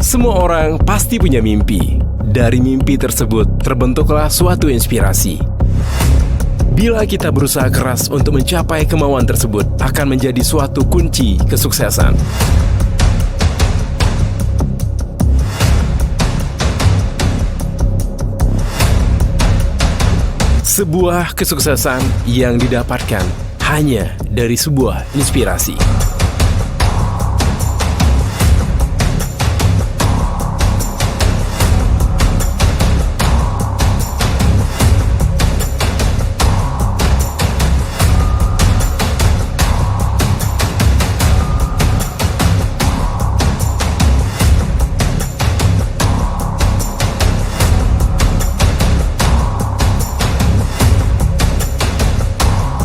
Semua orang pasti punya mimpi. Dari mimpi tersebut terbentuklah suatu inspirasi. Bila kita berusaha keras untuk mencapai kemauan tersebut, akan menjadi suatu kunci kesuksesan. Sebuah kesuksesan yang didapatkan hanya dari sebuah inspirasi.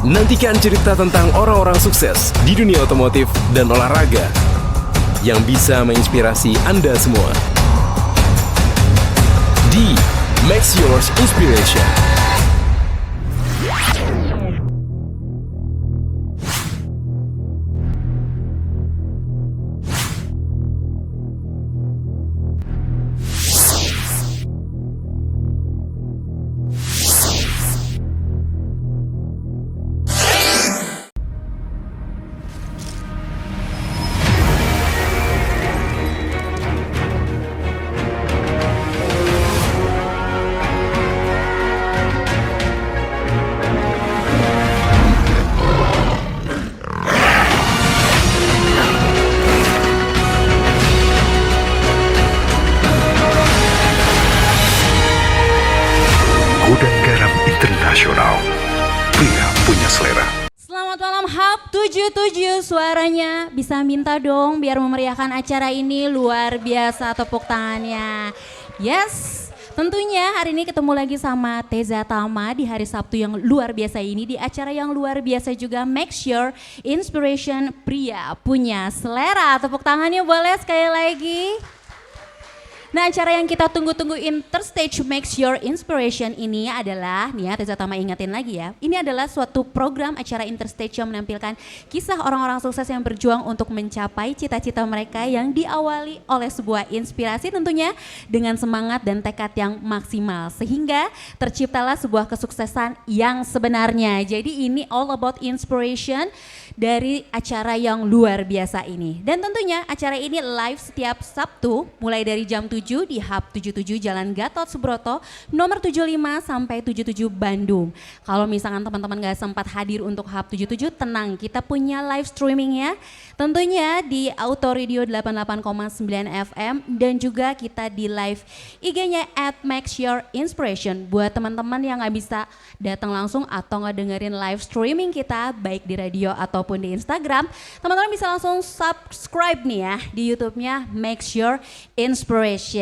Nantikan cerita tentang orang-orang sukses di dunia otomotif dan olahraga yang bisa menginspirasi Anda semua. Di Make Yours Inspiration. Gudang Garam Internasional, pria punya selera. Selamat malam Hub 77, suaranya bisa minta dong biar memeriahkan acara ini, luar biasa tepuk tangannya. Yes, tentunya hari ini ketemu lagi sama Teza Tama di hari Sabtu yang luar biasa ini, di acara yang luar biasa juga, Make Your Inspiration, pria punya selera. Tepuk tangannya boleh sekali lagi. Nah, acara yang kita tunggu-tunggu Interstage Makes Your Inspiration ini adalah, nih ya Teza Tama ingetin lagi ya, ini adalah suatu program acara Interstage yang menampilkan kisah orang-orang sukses yang berjuang untuk mencapai cita-cita mereka yang diawali oleh sebuah inspirasi tentunya dengan semangat dan tekad yang maksimal. Sehingga terciptalah sebuah kesuksesan yang sebenarnya. Jadi ini all about inspiration dari acara yang luar biasa ini. Dan tentunya acara ini live setiap Sabtu mulai dari jam 7 di Hub 77 Jalan Gatot Subroto nomor 75 sampai 77 Bandung. Kalau misalkan teman-teman gak sempat hadir untuk Hub 77, tenang, kita punya live streamingnya tentunya di Auto Radio 88,9 FM dan juga kita di live IG-nya @MakesYourInspiration. Buat teman-teman yang gak bisa datang langsung atau gak dengerin live streaming kita baik di radio ataupun di Instagram, teman-teman bisa langsung subscribe nih ya di YouTube-nya Makes Your Inspiration.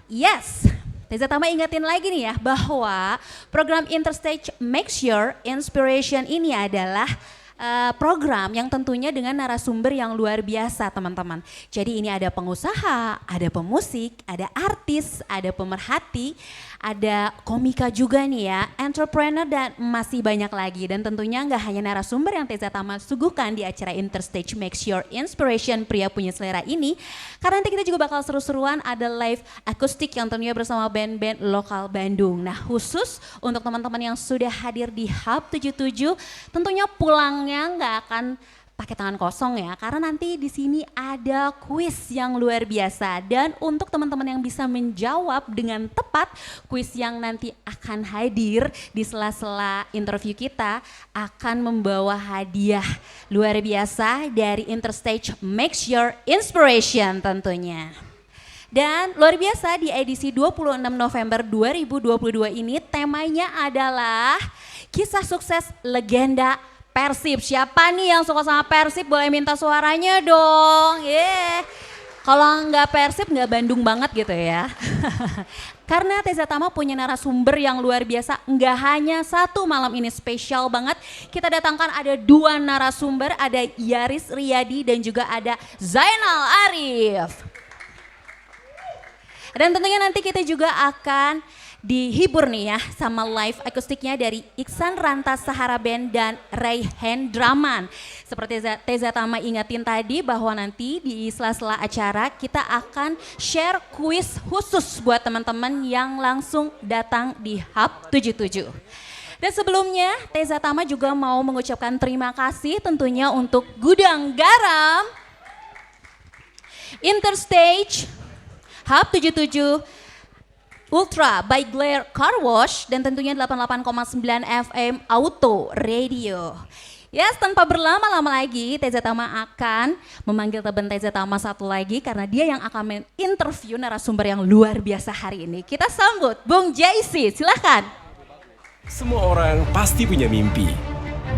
Yes, Teza Tama ingetin lagi nih ya bahwa program Interstage Makes Your Inspiration ini adalah program yang tentunya dengan narasumber yang luar biasa teman-teman. Jadi ini ada pengusaha, ada pemusik, ada artis, ada pemerhati, ada komika juga nih ya, entrepreneur dan masih banyak lagi. Dan tentunya nggak hanya narasumber yang Teza Tama suguhkan di acara Interstage Makes Your Inspiration, pria punya selera ini. Karena nanti kita juga bakal seru-seruan, ada live akustik yang tentunya bersama band-band lokal Bandung. Nah, khusus untuk teman-teman yang sudah hadir di Hub 77, tentunya pulangnya nggak akan pakai tangan kosong ya, karena nanti di sini ada kuis yang luar biasa. Dan untuk teman-teman yang bisa menjawab dengan tepat, kuis yang nanti akan hadir di sela-sela interview kita akan membawa hadiah luar biasa dari Interstage Makes Your Inspiration tentunya. Dan luar biasa di edisi 26 November 2022 ini temanya adalah kisah sukses legenda Persib. Siapa nih yang suka sama Persib, boleh minta suaranya dong. Kalau nggak Persib nggak Bandung banget gitu ya. Karena Teza Tama punya narasumber yang luar biasa, nggak hanya satu malam ini, spesial banget. Kita datangkan ada dua narasumber, ada Yaris Riyadi dan juga ada Zainal Arif. Dan tentunya nanti kita juga akan dihibur nih ya sama live akustiknya dari Iksan Ranta Sahara Band dan Raihan Draman. Seperti Teza Tama ingatin tadi bahwa nanti di sela-sela acara kita akan share kuis khusus buat teman-teman yang langsung datang di Hub 77. Dan sebelumnya Teza Tama juga mau mengucapkan terima kasih tentunya untuk Gudang Garam, Interstage, Hub 77, Ultra by Glare Car Wash, dan tentunya 88,9 FM Auto Radio. Yes, tanpa berlama-lama lagi, Teza Tama akan memanggil teman Teza Tama satu lagi karena dia yang akan menginterview narasumber yang luar biasa hari ini. Kita sambut Bung JC, silahkan. Semua orang pasti punya mimpi.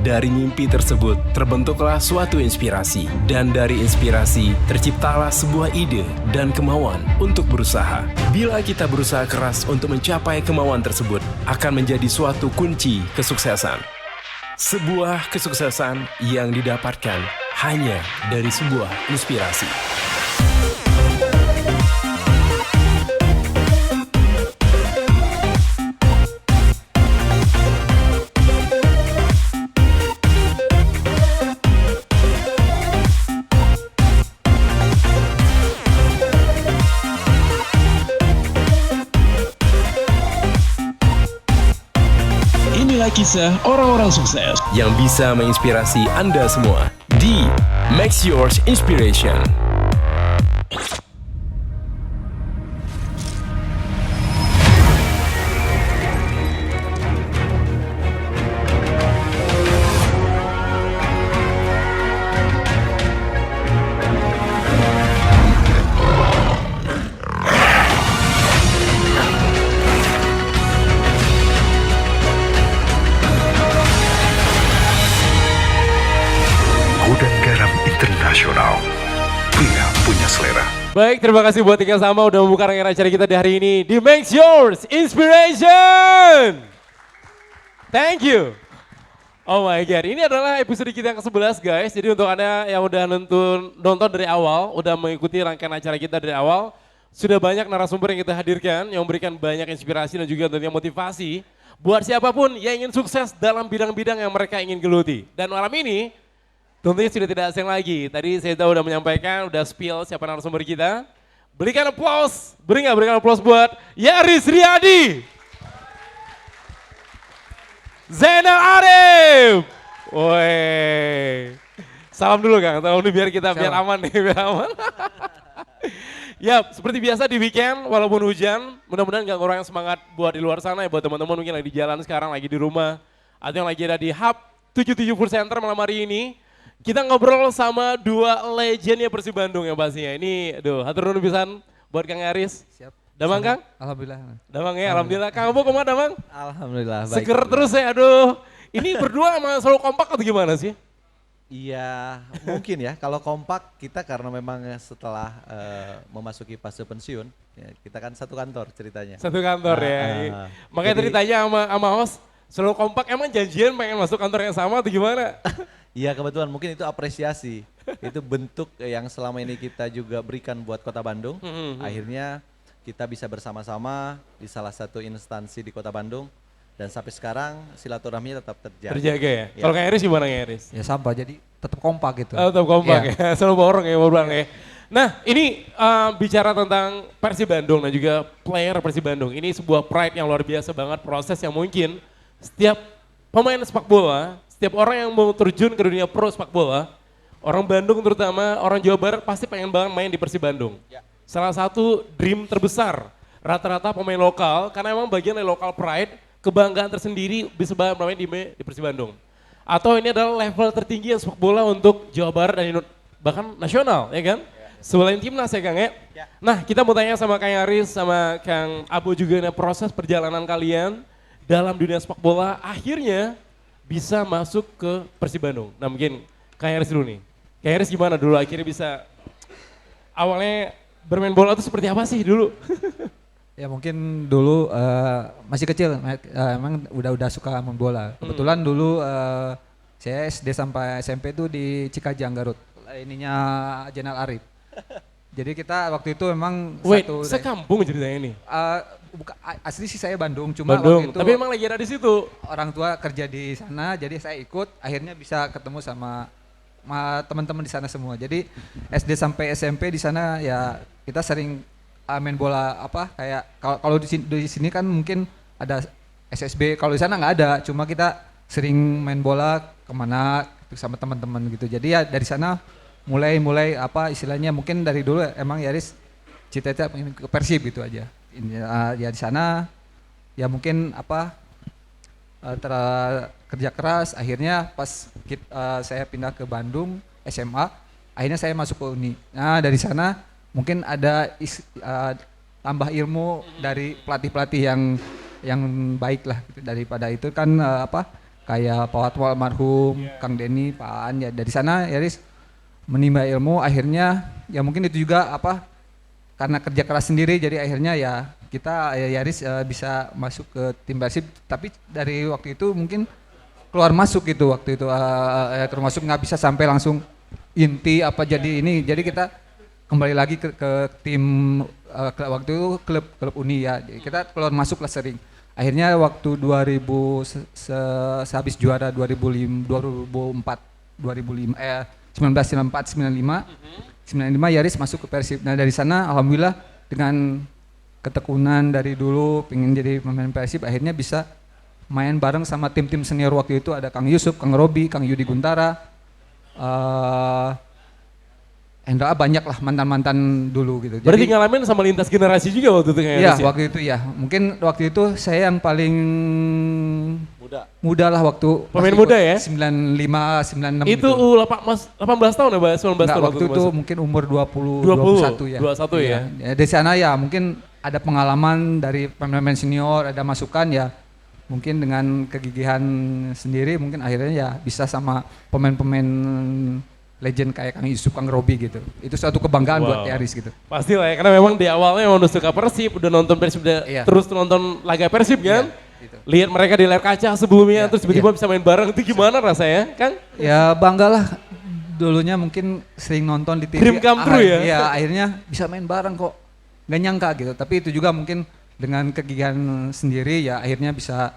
Dari mimpi tersebut terbentuklah suatu inspirasi, dan dari inspirasi terciptalah sebuah ide dan kemauan untuk berusaha. Bila kita berusaha keras untuk mencapai kemauan tersebut, akan menjadi suatu kunci kesuksesan. Sebuah kesuksesan yang didapatkan hanya dari sebuah inspirasi. Kisah orang-orang sukses yang bisa menginspirasi Anda semua di Make Yours Inspiration. Gudang Garam Internasional, pria punya selera. Baik, terima kasih buat Tika Sama udah membuka rangkaian acara kita di hari ini di Make Yours Inspiration. Thank you. Oh my God, ini adalah episode kita yang ke-11 guys. Jadi untuk Anda yang udah nonton dari awal, udah mengikuti rangkaian acara kita dari awal, sudah banyak narasumber yang kita hadirkan yang memberikan banyak inspirasi dan juga tentunya motivasi buat siapapun yang ingin sukses dalam bidang-bidang yang mereka ingin geluti. Dan malam ini tentunya sudah tidak asing lagi. Tadi saya udah menyampaikan, udah spill siapa narasumber kita. Berikan aplaus, berikan aplaus buat Yaris Riyadi, Zainal Arif. Woi, salam dulu Kang, salam dulu biar kita biar aman nih, biar aman. Ya, seperti biasa di weekend, walaupun hujan, mudah-mudahan gak ngurangin semangat buat di luar sana ya, buat teman-teman mungkin lagi di jalan sekarang, lagi di rumah, atau yang lagi ada di Hub 77 Full Center malam hari ini. Kita ngobrol sama dua legendnya Persib Bandung ya pastinya. Ini, aduh, hatur nuhun pisan buat Kang Yaris. Siap. Damang Kang? Alhamdulillah. Damang ya, alhamdulillah. Kang Abu kemana Damang? Alhamdulillah. Baik. Seger terus ya, aduh. Ini berdua emang selalu kompak atau gimana sih? Iya, mungkin ya. Kalau kompak kita karena memang setelah memasuki fase pensiun, ya, kita kan satu kantor ceritanya. Satu kantor ya. Makanya tadi tanya sama host, selalu kompak emang janjian pengen masuk kantor yang sama atau gimana? Iya kebetulan mungkin itu apresiasi. Itu bentuk yang selama ini kita juga berikan buat Kota Bandung. Akhirnya kita bisa bersama-sama di salah satu instansi di Kota Bandung. Dan sampai sekarang silaturahmi tetap terjaga. Terjaga ya? Kalau Kang Iris gimana Kang Iris? Ya sama, jadi tetap kompak gitu. Tetap kompak ya, selalu borong ya borong ya. Nah ini bicara tentang Persib Bandung dan juga player Persib Bandung. Ini sebuah pride yang luar biasa banget, proses yang mungkin setiap pemain sepak bola, setiap orang yang mau terjun ke dunia pro sepak bola, orang Bandung terutama, orang Jawa Barat pasti pengen banget main di Persib Bandung. Salah satu dream terbesar, rata-rata pemain lokal, karena emang bagian dari local pride, kebanggaan tersendiri bisa bermain di Persib Bandung. Atau ini adalah level tertinggi yang sepak bola untuk Jawa Barat dan bahkan nasional ya kan? Selain timnas ya Kang ya? Nah kita mau tanya sama Kang Yaris sama Kang Abu juga nih, proses perjalanan kalian dalam dunia sepak bola akhirnya bisa masuk ke Persib Bandung. Nah mungkin Kang Yaris dulu nih. Kang Yaris gimana dulu akhirnya bisa awalnya bermain bola itu seperti apa sih dulu? Ya mungkin dulu masih kecil, emang udah suka main bola. Kebetulan dulu saya SD sampai SMP itu di Cikajang Garut, ininya Jenal Arif. Jadi kita waktu itu memang Wait, satu sekampung ceritanya ini. asli sih saya Bandung, cuma Bandung, waktu itu tapi emang lagi ada di situ. orang tua kerja di sana, jadi saya ikut, akhirnya bisa ketemu sama teman-teman di sana semua. Jadi SD sampai SMP di sana ya kita sering main bola apa kayak kalau di sini kan mungkin ada SSB, kalau di sana nggak ada, cuma kita sering main bola kemana gitu sama teman-teman gitu. Jadi ya dari sana mulai apa istilahnya mungkin dari dulu emang Yaris cita-cita pengen ke Persib gitu aja. Ya di sana ya mungkin apa kerja keras, akhirnya pas saya pindah ke Bandung SMA, akhirnya saya masuk ke Uni. Nah dari sana mungkin ada tambah ilmu dari pelatih-pelatih yang baik lah gitu. Daripada itu kan apa kayak Pak Watwal almarhum, Kang Denny, Pak Aan, ya dari sana Yaris menimba ilmu, akhirnya ya mungkin itu juga apa karena kerja keras sendiri, jadi akhirnya ya kita Yaris bisa masuk ke tim Persib. Tapi dari waktu itu mungkin keluar masuk gitu waktu itu keluar masuk nggak bisa sampai langsung inti apa jadi ini, jadi kita kembali lagi ke tim waktu itu klub Uni ya, jadi kita keluar masuk lah sering. Akhirnya waktu 2000 sehabis juara 1994 95 Yaris masuk ke Persib. Nah dari sana alhamdulillah dengan ketekunan dari dulu pengen jadi pemain Persib, akhirnya bisa main bareng sama tim-tim senior waktu itu, ada Kang Yusuf, Kang Robi, Kang Yudi Guntara, Hendra, banyak lah mantan-mantan dulu gitu. Berarti ngalamin sama lintas generasi juga waktu itu kayaknya. Iya waktu itu ya, mungkin waktu itu saya yang paling muda lah waktu pemain muda ya? 95, 96 itu gitu. 18 tahun ya Mbak? 19 Enggak, tahun waktu itu masuk. mungkin umur 20 21 ya. 21 ya. Ya, di sana ya mungkin ada pengalaman dari pemain senior, ada masukan ya. Mungkin dengan kegigihan sendiri mungkin akhirnya ya bisa sama pemain-pemain legend kayak Kang Yusuf, Kang Robi gitu. Itu suatu kebanggaan buat Yaris gitu. Pasti lah ya, karena memang di awalnya memang udah suka Persib, udah nonton Persib, udah terus nonton laga Persib kan. Gitu. Lihat mereka di layar kaca sebelumnya, terus tiba-tiba bisa main bareng, itu gimana rasanya Kang? Ya bangga lah, dulunya mungkin sering nonton di TV. Dream come true ya? Ya akhirnya bisa main bareng kok, gak nyangka gitu. Tapi itu juga mungkin dengan kegigihan sendiri ya akhirnya bisa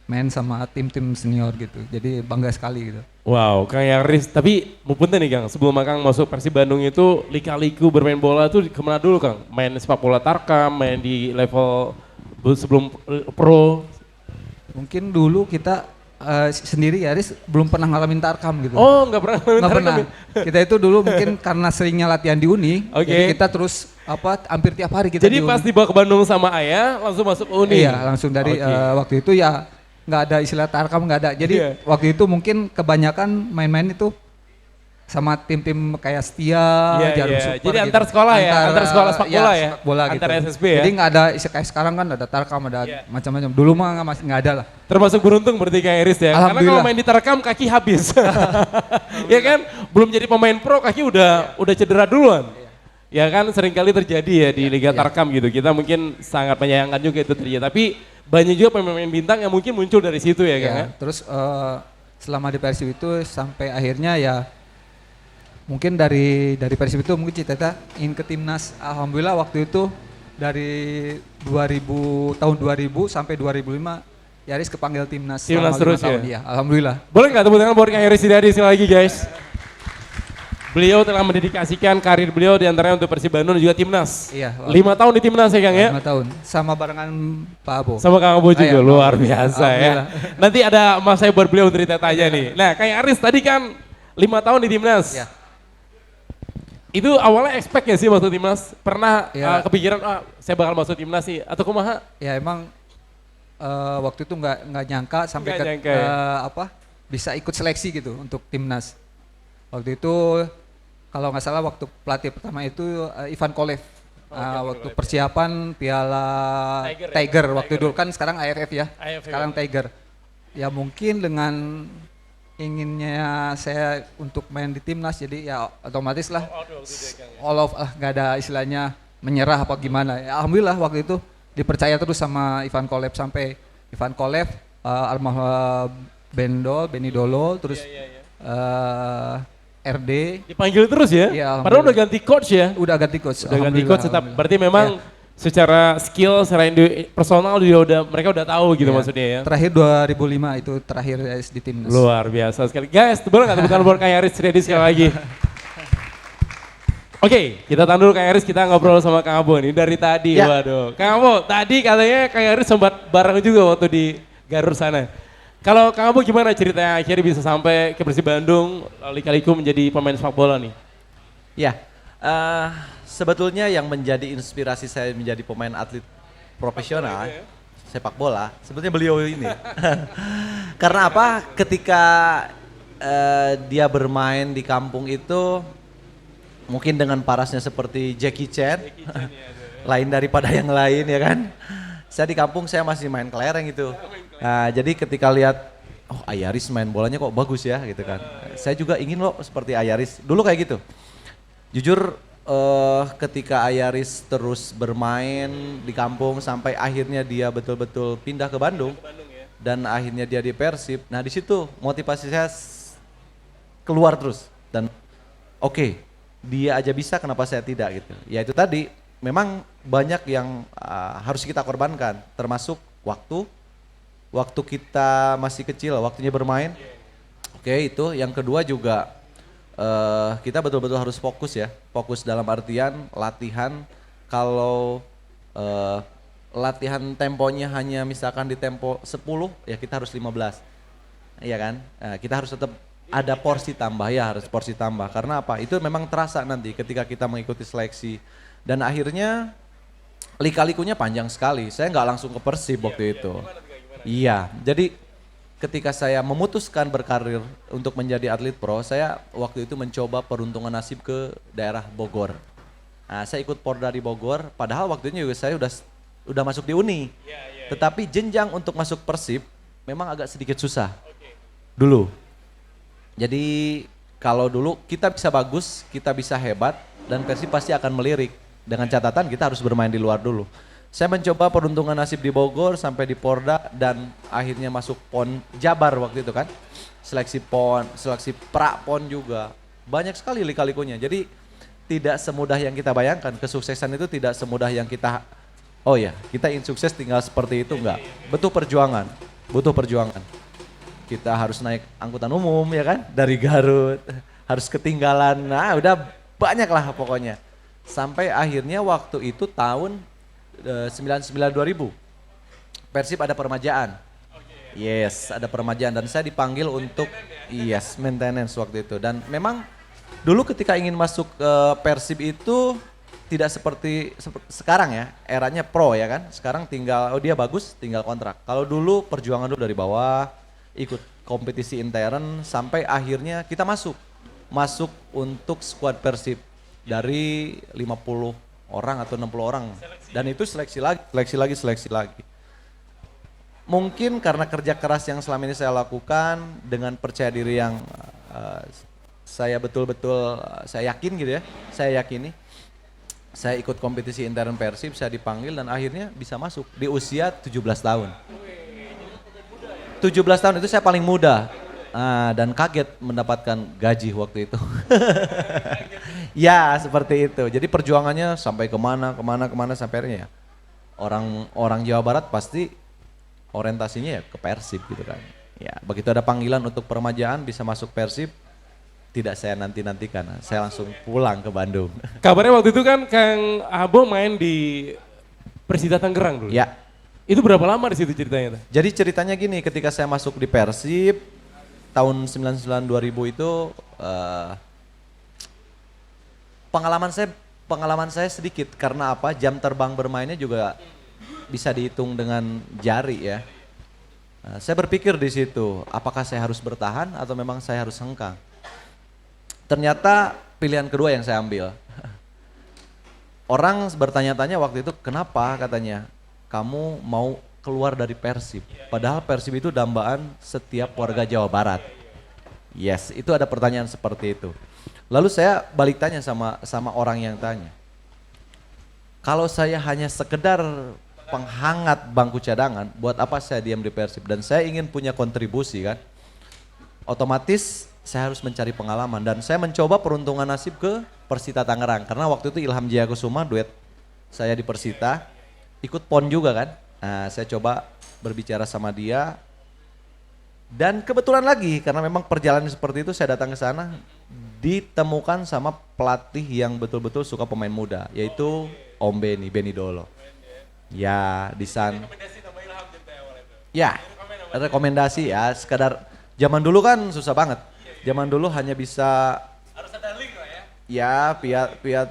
main sama tim-tim senior gitu. Jadi bangga sekali gitu. Wow, Kang Yaris, tapi mau punten nih Kang, sebelum Kang masuk Persib Bandung itu lika-liku bermain bola tuh kemana dulu Kang? Main sepak bola Tarkam, main di level sebelum pro? Mungkin dulu kita sendiri Yaris belum pernah ngalamin Tarkam gitu. Oh nggak pernah main Nggak Tarkam pernah. ya? Kita itu dulu mungkin karena seringnya latihan di Uni, jadi kita terus hampir tiap hari kita Jadi di Uni. pas dibawa ke Bandung sama ayah langsung masuk Uni? Iya langsung dari waktu itu ya nggak ada istilah Tarkam, nggak ada. Jadi waktu itu mungkin kebanyakan main-main itu sama tim-tim kayak Setia, Jarum Super. Jadi gitu. antar sekolah antar sekolah sepak bola ya? Sepak bola antar gitu. SSB ya? Jadi nggak ada kayak sekarang kan ada Tarkam, ada macam-macam. Dulu mah nggak ada lah. Termasuk beruntung berarti Kang Iris ya? Karena kalau main di Tarkam kaki habis. Ya kan? Belum jadi pemain pro kaki udah cedera duluan. Ya kan seringkali terjadi ya di Liga Tarkam gitu. Kita mungkin sangat menyayangkan juga itu terjadi. Tapi banyak juga pemain bintang yang mungkin muncul dari situ ya Kang ya? Terus selama di Persib itu sampai akhirnya ya mungkin dari Persib itu mungkin cita-cita ingin ke timnas. Alhamdulillah waktu itu dari tahun 2000 sampai 2005 Yaris kepanggil timnas. Timnas terus ya? Tahun, alhamdulillah. Boleh nggak tepuk tangan buat Kang Yaris Hidayat sekali lagi guys? Beliau telah mendedikasikan karir beliau diantaranya untuk Persib Bandung dan juga timnas. Iya. 5 tahun di timnas ya Kang ya? 5 tahun, sama barengan Pak Abo. Sama Kang Abo juga, luar biasa ya. Nanti ada mas saya buat beliau cerita aja nih. Nah Kang Yaris tadi kan 5 tahun di timnas. Iya. Itu awalnya expect ya sih waktu timnas? Pernah kepikiran, saya bakal masuk timnas sih? Atau kumaha? Ya emang waktu itu nggak nyangka sampai bisa ikut seleksi gitu untuk timnas. Waktu itu kalau nggak salah waktu pelatih pertama itu Ivan Kolev. Waktu persiapan Piala Tiger waktu dulu kan sekarang AFF ya. Sekarang Tiger. Ya mungkin dengan inginnya saya untuk main di timnas jadi ya otomatis lah nggak ada istilahnya menyerah apa gimana. Ya, alhamdulillah waktu itu dipercaya terus sama Ivan Kolev sampai Ivan Kolev, almarhum Benny Dolo terus RD. Dipanggil terus ya? Iya, Padahal udah alhamdulillah. ganti coach ya? Udah ganti coach. Udah ganti alhamdulillah, coach tetap. alhamdulillah. Berarti memang secara skill, secara personal mereka udah tahu gitu Iya. maksudnya ya? Terakhir 2005 itu terakhir di timnas. Luar biasa sekali. Guys, boleh nggak tepuk tangan buat Kak Yaris ready sekali lagi? Oke, kita tahan dulu Kak Yaris, kita ngobrol sama Kang Abo nih dari tadi. Ya. Waduh, Kang Abo tadi katanya Kak Yaris sempat bareng juga waktu di Garut sana. Kalau Kang Abo gimana ceritanya akhirnya bisa sampai ke Persib Bandung, lika-liku menjadi pemain sepak bola nih? Ya, sebetulnya yang menjadi inspirasi saya menjadi pemain atlet profesional sepak bola, sebetulnya beliau ini. Karena apa? Ketika dia bermain di kampung itu, mungkin dengan parasnya seperti Jackie Chan, lain daripada yang lain ya kan. Saya di kampung saya masih main kelereng itu. Nah, jadi ketika lihat, oh Ayaris main bolanya kok bagus ya gitu kan. Saya juga ingin loh seperti Ayaris, dulu kayak gitu. Jujur ketika Ayaris terus bermain di kampung sampai akhirnya dia betul-betul pindah ke Bandung. Dan akhirnya dia di Persib. Nah di situ motivasi saya keluar terus. Dan oke, dia aja bisa kenapa saya tidak gitu. Ya itu tadi memang banyak yang harus kita korbankan termasuk waktu kita masih kecil, waktunya bermain. Oke itu yang kedua juga kita betul-betul harus fokus ya, fokus dalam artian latihan. Kalau latihan temponya hanya misalkan di tempo 10 ya kita harus 15, iya kan. Kita harus tetap ada porsi tambah ya, harus porsi tambah. Karena apa? Itu memang terasa nanti ketika kita mengikuti seleksi. Dan akhirnya lika-likunya panjang sekali. Saya nggak langsung ke Persib waktu itu. Iya, jadi ketika saya memutuskan berkarir untuk menjadi atlet pro, saya waktu itu mencoba peruntungan nasib ke daerah Bogor. Nah, saya ikut Porda di Bogor, padahal waktu itu juga saya udah masuk di Uni. Tetapi jenjang untuk masuk Persib memang agak sedikit susah dulu. Jadi kalau dulu kita bisa bagus, kita bisa hebat, dan Persib pasti akan melirik. Dengan catatan kita harus bermain di luar dulu. Saya mencoba peruntungan nasib di Bogor sampai di Porda dan akhirnya masuk PON Jabar waktu itu kan. Seleksi PON, seleksi pra-PON juga. Banyak sekali lika-likunya. Jadi tidak semudah yang kita bayangkan. Kesuksesan itu tidak semudah yang kita, oh ya kita ingin sukses tinggal seperti itu enggak. Butuh perjuangan, butuh perjuangan. Kita harus naik angkutan umum ya kan, dari Garut, harus ketinggalan, nah udah banyak lah pokoknya. Sampai akhirnya waktu itu tahun 99-2000, Persib ada permajaan. Yes, ada permajaan dan saya dipanggil untuk maintenance waktu itu. Dan memang dulu ketika ingin masuk ke Persib itu tidak seperti sekarang ya, eranya pro ya kan. Sekarang tinggal, oh dia bagus tinggal kontrak. Kalau dulu perjuangan dulu dari bawah, ikut kompetisi intern sampai akhirnya kita masuk untuk skuad Persib dari 50 orang atau 60 orang dan itu seleksi lagi. Mungkin karena kerja keras yang selama ini saya lakukan dengan percaya diri yang saya betul-betul saya yakin gitu ya, saya yakini. Saya ikut kompetisi intern Persib, saya dipanggil dan akhirnya bisa masuk di usia 17 tahun. 17 tahun itu saya paling muda dan kaget mendapatkan gaji waktu itu. Ya seperti itu, jadi perjuangannya sampai kemana sampai akhirnya ya. Orang Jawa Barat pasti orientasinya ya ke Persib gitu kan. Ya begitu ada panggilan untuk permajaan bisa masuk Persib, tidak saya nantikan, saya langsung pulang ke Bandung. Kabarnya waktu itu kan Kang Abo main di Persita Tangerang dulu. Ya. Itu berapa lama di situ ceritanya? Jadi ceritanya gini, ketika saya masuk di Persib tahun 99-2000 itu pengalaman saya sedikit karena apa? Jam terbang bermainnya juga bisa dihitung dengan jari ya. Saya berpikir di situ, apakah saya harus bertahan atau memang saya harus hengkang? Ternyata pilihan kedua yang saya ambil. Orang bertanya-tanya waktu itu, kenapa katanya kamu mau keluar dari Persib? Padahal Persib itu dambaan setiap warga Jawa Barat. Yes, itu ada pertanyaan seperti itu. Lalu saya balik tanya sama orang yang tanya. Kalau saya hanya sekedar penghangat bangku cadangan, buat apa saya diam di Persib? Dan saya ingin punya kontribusi kan. Otomatis saya harus mencari pengalaman dan saya mencoba peruntungan nasib ke Persita Tangerang karena waktu itu Ilham Jayakusuma duet saya di Persita, ikut PON juga kan. Nah, saya coba berbicara sama dia dan kebetulan lagi karena memang perjalanan seperti itu saya datang ke sana ditemukan sama pelatih yang betul-betul suka pemain muda yaitu Om Beni Dolo. Ya, di sana. Ya, rekomendasi ya sekadar zaman dulu kan susah banget. Zaman dulu hanya bisa harus ada link lah ya. Ya, via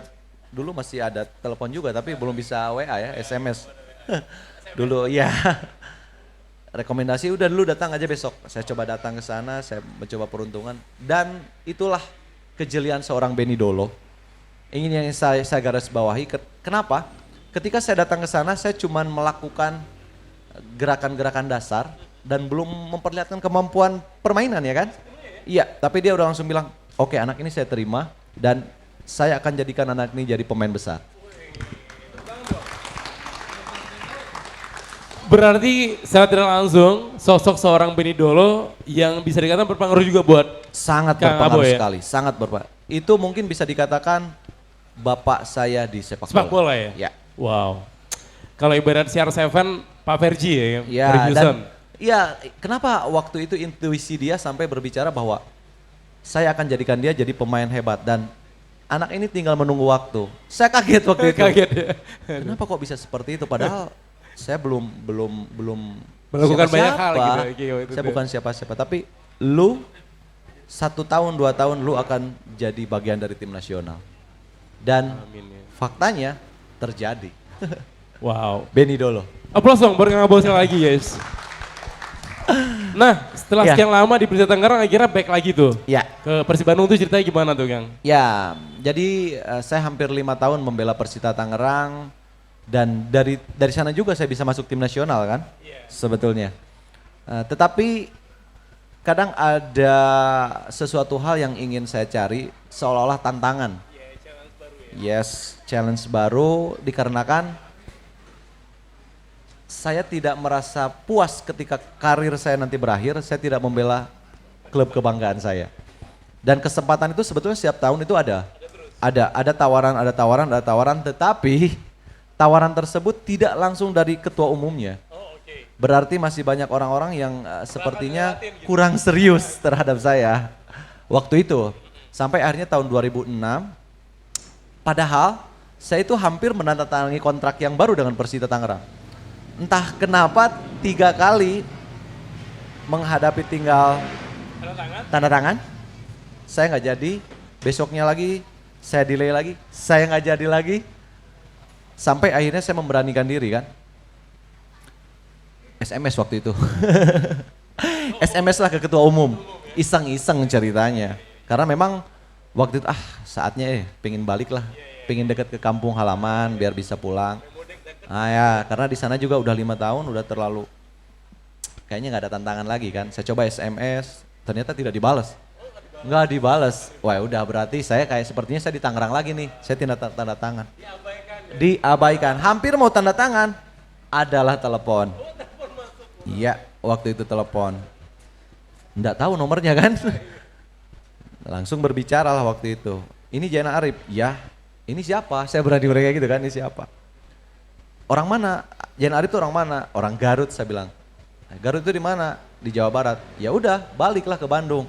dulu masih ada telepon juga tapi belum bisa WA ya, SMS. Dulu ya. Rekomendasi udah dulu datang aja besok. Saya coba datang ke sana, saya mencoba peruntungan dan itulah kejelian seorang Beni Dolo. Ini yang saya garis bawahi. Kenapa? Ketika saya datang ke sana saya cuman melakukan gerakan-gerakan dasar dan belum memperlihatkan kemampuan permainan ya kan? Iya, tapi dia udah langsung bilang, oke, anak ini saya terima dan saya akan jadikan anak ini jadi pemain besar. Berarti secara tidak langsung sosok seorang Beni Dolo yang bisa dikatakan berpengaruh juga buat Sangat Kang berpengaruh Abo ya? sekali, sangat berpengaruh. Itu mungkin bisa dikatakan bapak saya di sepak bola ya? Ya. Wow. Kalau ibarat CR7 Pak Fergie ya, Ya, Ferguson. iya, kenapa waktu itu intuisi dia sampai berbicara bahwa saya akan jadikan dia jadi pemain hebat dan anak ini tinggal menunggu waktu. Saya kaget waktu itu. Kaget ya. Kenapa kok bisa seperti itu? Padahal saya belum Melakukan banyak siapa-siapa. hal gitu ya, Kio, itu Saya tuh. bukan siapa-siapa, tapi lu 1 tahun 2 tahun lu akan jadi bagian dari tim nasional. Dan Amin ya. faktanya terjadi. Wow. Beni Dolo. Aplaus dong, baru Kang Abo sekali lagi guys. Nah, setelah Ya. sekian lama di Persita Tangerang akhirnya back lagi tuh. Ya, Ke Persib Bandung tuh ceritanya gimana tuh Kang? ya. Jadi saya hampir 5 tahun membela Persita Tangerang dan dari sana juga saya bisa masuk tim nasional kan, sebetulnya. Tetapi kadang ada sesuatu hal yang ingin saya cari seolah-olah tantangan. Yes, challenge baru dikarenakan saya tidak merasa puas ketika karir saya nanti berakhir, saya tidak membela klub kebanggaan saya. Dan kesempatan itu sebetulnya setiap tahun itu ada. Ada tawaran, tetapi tawaran tersebut tidak langsung dari ketua umumnya. Berarti masih banyak orang-orang yang sepertinya kurang serius terhadap saya waktu itu. Sampai akhirnya tahun 2006, padahal saya itu hampir menandatangani kontrak yang baru dengan Persita Tangerang. Entah kenapa 3 kali menghadapi tinggal tanda tangan, saya nggak jadi, besoknya lagi, saya delay lagi, saya nggak jadi lagi. Sampai akhirnya saya memberanikan diri kan. SMS waktu itu. SMS lah ke ketua umum, iseng-iseng ceritanya. Karena memang waktu itu saatnya pengen balik lah, pengen deket ke kampung halaman biar bisa pulang. Ah ya, karena di sana juga udah 5 tahun, udah terlalu kayaknya nggak ada tantangan lagi kan. Saya coba SMS, ternyata tidak dibalas. Nggak dibalas. Wah udah berarti saya kayak sepertinya saya di Tangerang lagi nih. Saya tidak tanda tangan. Diabaikan. Hampir mau tanda tangan, adalah telepon. Iya, waktu itu telepon. Nggak tahu nomornya kan. Langsung berbicara lah waktu itu. Ini Jana Arif. Ya, ini siapa? Saya berani mereka gitu kan, ini siapa? Orang mana? Jana Arif itu orang mana? Orang Garut saya bilang. Garut itu di mana? Di Jawa Barat. Ya udah, baliklah ke Bandung.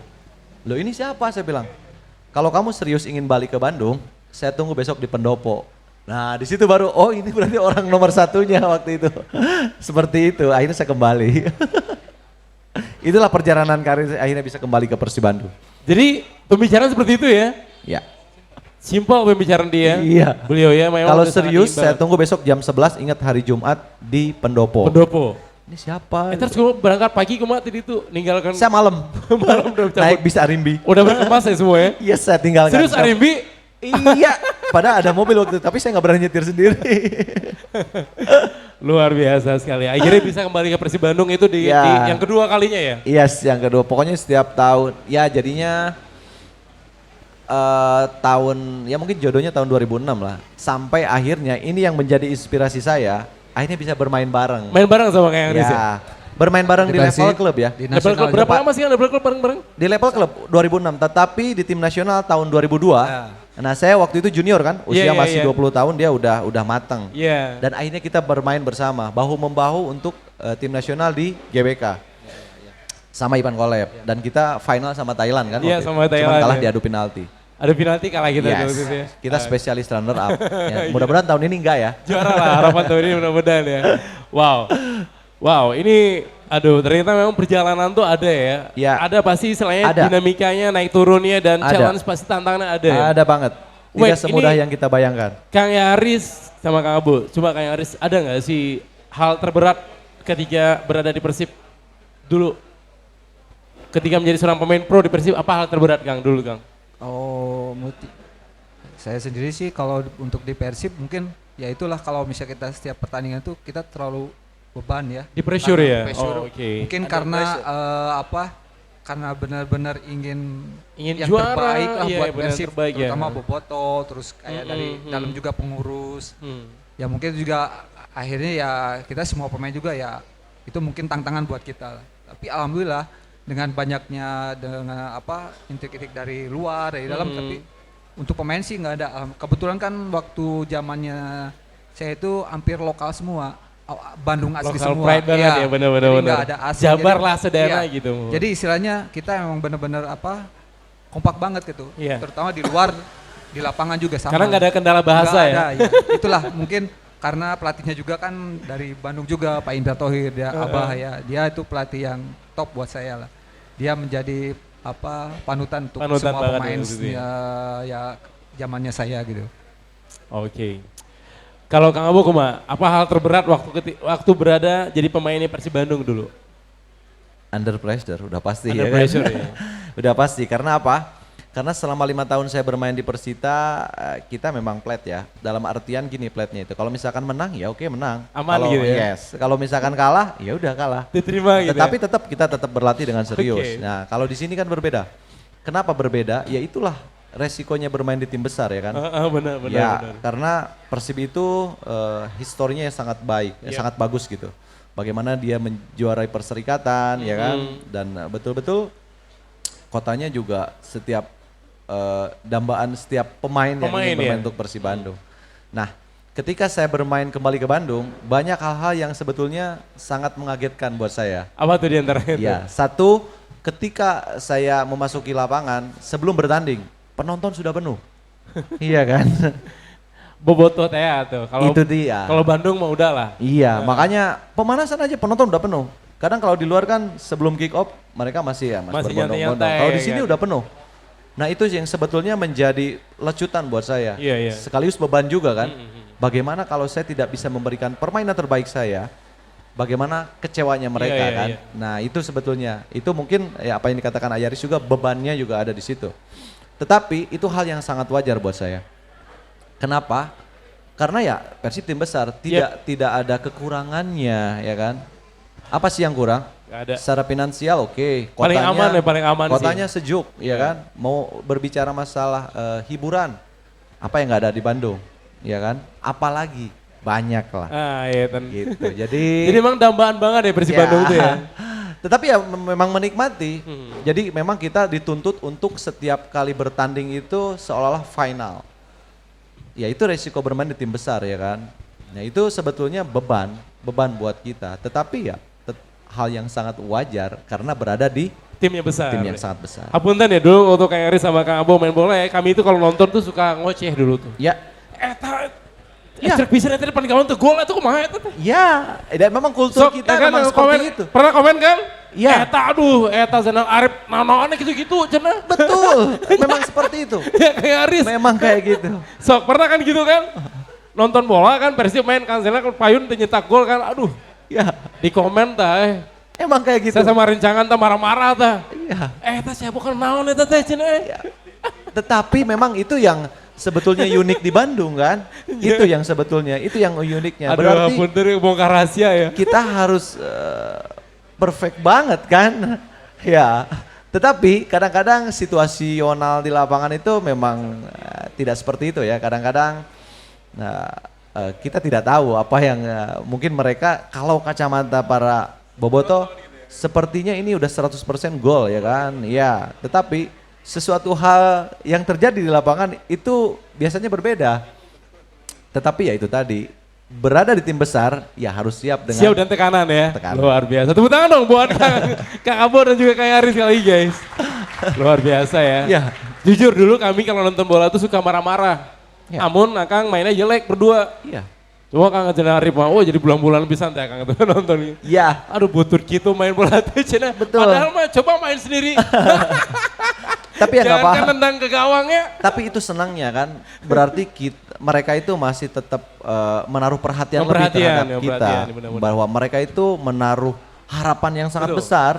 Loh ini siapa? Saya bilang. Kalau kamu serius ingin balik ke Bandung, saya tunggu besok di Pendopo. Nah di situ baru, oh ini berarti orang nomor satunya waktu itu. Seperti itu, akhirnya saya kembali. Itulah perjalanan karir saya akhirnya bisa kembali ke Persib Bandung. Jadi pembicaraan seperti itu ya? Ya. Simpel pembicaraan dia. Iya. Beliau ya memang Kalau udah sangat serius imbang. saya tunggu besok jam 11, ingat hari Jumat di Pendopo. Pendopo. Ini siapa? Terus gue berangkat pagi kemana tadi itu ninggalkan Saya malam. malam udah cabut. Naik bis Arimbi. Udah berkemas ya semua ya? Iya saya tinggalkan. Serius Arimbi? Iya. Padahal ada mobil waktu itu, tapi saya nggak berani nyetir sendiri. Luar biasa sekali. Akhirnya bisa kembali ke Persib Bandung itu di Ya. yang kedua kalinya ya? Yes, yang kedua. Pokoknya setiap tahun. Ya jadinya tahun, ya mungkin jodohnya tahun 2006 lah. Sampai akhirnya ini yang menjadi inspirasi saya, akhirnya bisa bermain bareng. Main bareng sama kayak Andris ya? Ya, bermain bareng di Persib, level klub ya. Di Double nasional club berapa juga. lama sih kan double club bareng-bareng? Di level klub 2006, tetapi di tim nasional tahun 2002. Nah, saya waktu itu junior kan, usia Iya, iya, masih iya. 20 tahun, dia udah matang. Iya. Dan akhirnya kita bermain bersama, bahu membahu untuk tim nasional di GBK. Sama Ivan Kolep. Dan kita final sama Thailand kan. Iya, waktu sama itu. Thailand, Cuman kalah ya. di adu penalti. Ada penalti kalah kita Yes. waktu itu ya. Kita spesialis runner up. Ya, mudah-mudahan tahun ini enggak ya. Juara lah harapan tahun ini mudah-mudahan ya. Wow. Wow, ini aduh ternyata memang perjalanan tuh ada ya. Ya. Ada pasti istilahnya Ada. dinamikanya naik turunnya dan Ada. challenge pasti tantangannya ada ya. Ada banget. Tidak Wait, semudah ini- yang kita bayangkan. Kang Yaris sama Kang Abu, coba Kang Yaris ada nggak sih hal terberat ketika berada di Persib dulu? Ketika menjadi seorang pemain pro di Persib, apa hal terberat Kang dulu Kang? Oh, saya sendiri sih kalau untuk di Persib mungkin ya itulah kalau misalnya kita setiap pertandingan tuh kita terlalu beban ya. Di pressure Karena ya? pressure. Oh, oke. Mungkin Ada karena pressure. karena benar-benar ingin Ingin yang juara, terbaik lah iya, buat benar Persib, terbaik ya. terutama Boboto, terus kayak dari dalam juga pengurus. Ya mungkin juga akhirnya ya kita semua pemain juga ya itu mungkin tantangan buat kita. Tapi alhamdulillah dengan banyaknya dengan intik-intik dari luar dari dalam, tapi untuk pemain sih nggak ada. Kebetulan kan waktu zamannya saya itu hampir lokal semua, Bandung asli Local semua. pride banget ya, benar-benar. Jadi benar. nggak ada asing. Jabar Jadi- lah sedana iya. gitu. Jadi istilahnya kita emang benar-benar kompak banget gitu. Iya. Terutama di luar, di lapangan juga sama. Karena nggak ada kendala bahasa Nggak ya. ada, ya. Itulah mungkin karena pelatihnya juga kan dari Bandung juga, Pak Indra Thohir, dia Abah ya. Dia itu pelatih yang top buat saya lah. Dia menjadi panutan untuk Panutan semua banget pemain ya, gitu ya zamannya saya gitu. Oke. Kalau Kang Abu kumaha? Apa hal terberat waktu berada jadi pemainnya Persib Bandung dulu? Under pressure, udah pasti Under ya pressure kan? ya. Udah pasti, karena apa? Karena selama 5 tahun saya bermain di Persita, kita memang flat ya. Dalam artian gini flatnya itu, kalau misalkan menang ya oke menang. Aman Kalau gitu ya? Yes, kalau misalkan kalah ya udah kalah. Diterima gitu. Tetapi kita tetap berlatih dengan serius. Oke. Nah kalau di sini kan berbeda. Kenapa berbeda? Ya itulah resikonya bermain di tim besar ya kan. Benar, benar, Ya benar. karena Persib itu historinya yang sangat baik, Iya. sangat bagus gitu. Bagaimana dia menjuarai perserikatan ya kan, dan betul-betul kotanya juga setiap dambaan setiap pemain yang ingin bermain ya? untuk Persib Bandung. Nah, ketika saya bermain kembali ke Bandung, banyak hal-hal yang sebetulnya sangat mengagetkan buat saya. Apa tuh diantaranya? Ya, satu, ketika saya memasuki lapangan sebelum bertanding, penonton sudah penuh. Iya kan? Boboto teh tuh. Kalau Itu dia. Kalau Bandung mah udah lah. Iya, makanya pemanasan aja penonton udah penuh. Kadang kalau di luar kan sebelum kick off mereka masih Masih berbondong-bondong. nyantai-nyantai, Kalau di sini kan? udah penuh. Nah itu yang sebetulnya menjadi lecutan buat saya. Iya, iya. Sekaligus beban juga kan. Bagaimana kalau saya tidak bisa memberikan permainan terbaik saya, bagaimana kecewanya mereka Iya, iya, kan. iya. Nah itu sebetulnya, itu mungkin ya apa yang dikatakan Ayaris juga bebannya juga ada di situ. Tetapi itu hal yang sangat wajar buat saya. Kenapa? Karena ya Persib tim besar, tidak ada kekurangannya ya kan. Apa sih yang kurang? Nggak ada. Secara finansial oke, Paling aman ya, paling aman sih. kotanya sejuk ya kan. Mau berbicara masalah hiburan, apa yang nggak ada di Bandung ya kan. Apalagi banyak lah Iya kan. gitu. Jadi Jadi emang dambaan banget ya Persib Bandung tuh ya. Tetapi ya memang menikmati. Jadi memang kita dituntut untuk setiap kali bertanding itu seolah-olah final. Ya itu resiko bermain di tim besar ya kan. Nah itu sebetulnya beban buat kita. Tetapi ya hal yang sangat wajar karena berada di Timnya besar. tim yang sangat besar. Hapunten ya dulu waktu Kang Eri sama Kang Abo main bola ya, kami itu kalau nonton tuh suka ngoceh dulu tuh. Ya, Ya. Cek bisa nanti depan kawan tuh gol itu kumaha eta teh. ya, dan memang kultur Sok, kita ya kan, memang komen, seperti itu. Pernah komen kan? Iya. Eta cenah arep naon gitu-gitu cenah. Betul, memang seperti itu. Ya kayak Aris. Memang kayak gitu. Sok pernah kan gitu kan? Nonton bola kan Persib main kan Zena payun teu nyetak gol kan. Aduh, Ya, di komen tah. emang kayak gitu. Saya sama Rincangan tah marah-marah tah. Iya. Eta siapa kan naon eta teh cenah. Tetapi memang itu yang sebetulnya unik di Bandung kan. Itu yang sebetulnya, itu yang uniknya. Aduh, Berarti ampun dari bongkar rahasia ya. kita harus perfect banget kan. Ya, tetapi kadang-kadang situasional di lapangan itu memang tidak seperti itu ya. Kadang-kadang kita tidak tahu apa yang mungkin mereka kalau kacamata para Boboto sepertinya ini udah 100% gol ya kan. Ya, tetapi sesuatu hal yang terjadi di lapangan itu biasanya berbeda. Tetapi ya itu tadi, berada di tim besar ya harus siap dengan Siap dan tekanan ya. Tekanan. Luar biasa. Tepuk tangan dong buat Kak Abo dan juga Kak Yaris kali ini guys. Luar biasa ya. Ya. Jujur dulu kami kalau nonton bola tuh suka marah-marah. Ya. Namun Akang mainnya jelek berdua. Iya. Cuma Kang Cenah Arif mah, oh jadi bulan-bulan lebih santai Kang itu nonton. Ya, Aduh butur gitu main bola tuh Cenah. Betul. Padahal mah coba main sendiri. tapi ya nggak Jangan kan paham. nendang ke gawangnya. Tapi itu senangnya kan, berarti mereka itu masih tetap menaruh perhatian lebih Perhatian, terhadap ya, kita. perhatian, benar-benar. Bahwa mereka itu menaruh harapan yang sangat Betul. besar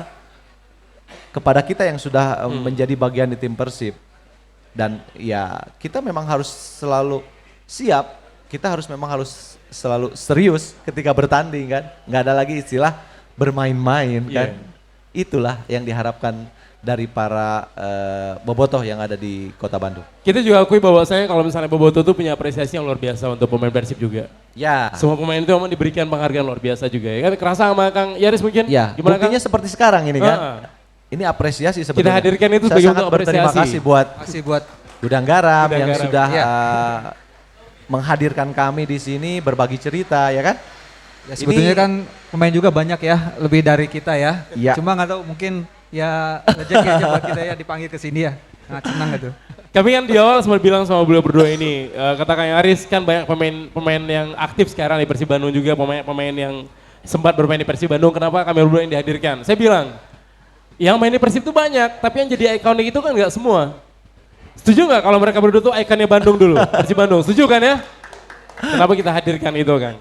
kepada kita yang sudah menjadi bagian di tim Persib. Dan ya kita memang harus selalu siap, kita memang harus selalu serius ketika bertanding kan. Nggak ada lagi istilah bermain-main kan. Iya. Itulah yang diharapkan dari para bobotoh yang ada di Kota Bandung. Kita juga akui bahwasanya kalau misalnya Boboto tuh punya apresiasi yang luar biasa untuk pemain Persib juga. Ya. Semua pemain itu memang diberikan penghargaan luar biasa juga ya kan. Kerasa sama Kang Yaris mungkin? Ya, Gimana Kang? buktinya seperti sekarang ini kan. Ah. Ini apresiasi sebetulnya. hadirkan itu Saya sebagai sangat untuk berterima apresiasi. kasih buat Masih buat Gudang Garam Gudang yang Garam. sudah Iya. menghadirkan kami di sini berbagi cerita ya kan. ya sebetulnya kan pemain juga banyak ya, lebih dari kita ya. Iya. Cuma nggak tahu mungkin ya rezeki aja buat kita ya dipanggil ke sini ya. Nah, senang gitu. Kami kan di awal sempat bilang sama beliau berdua ini, kata Kang Yaris kan banyak pemain yang aktif sekarang di Persib Bandung juga, pemain yang sempat bermain di Persib Bandung, kenapa kami berdua yang dihadirkan? Saya bilang, yang main di Persib itu banyak, tapi yang jadi ikonik itu kan nggak semua. Setuju nggak kalau mereka berdua tuh ikonnya Bandung dulu, Persib Bandung, setuju kan ya? Kenapa kita hadirkan itu Kang?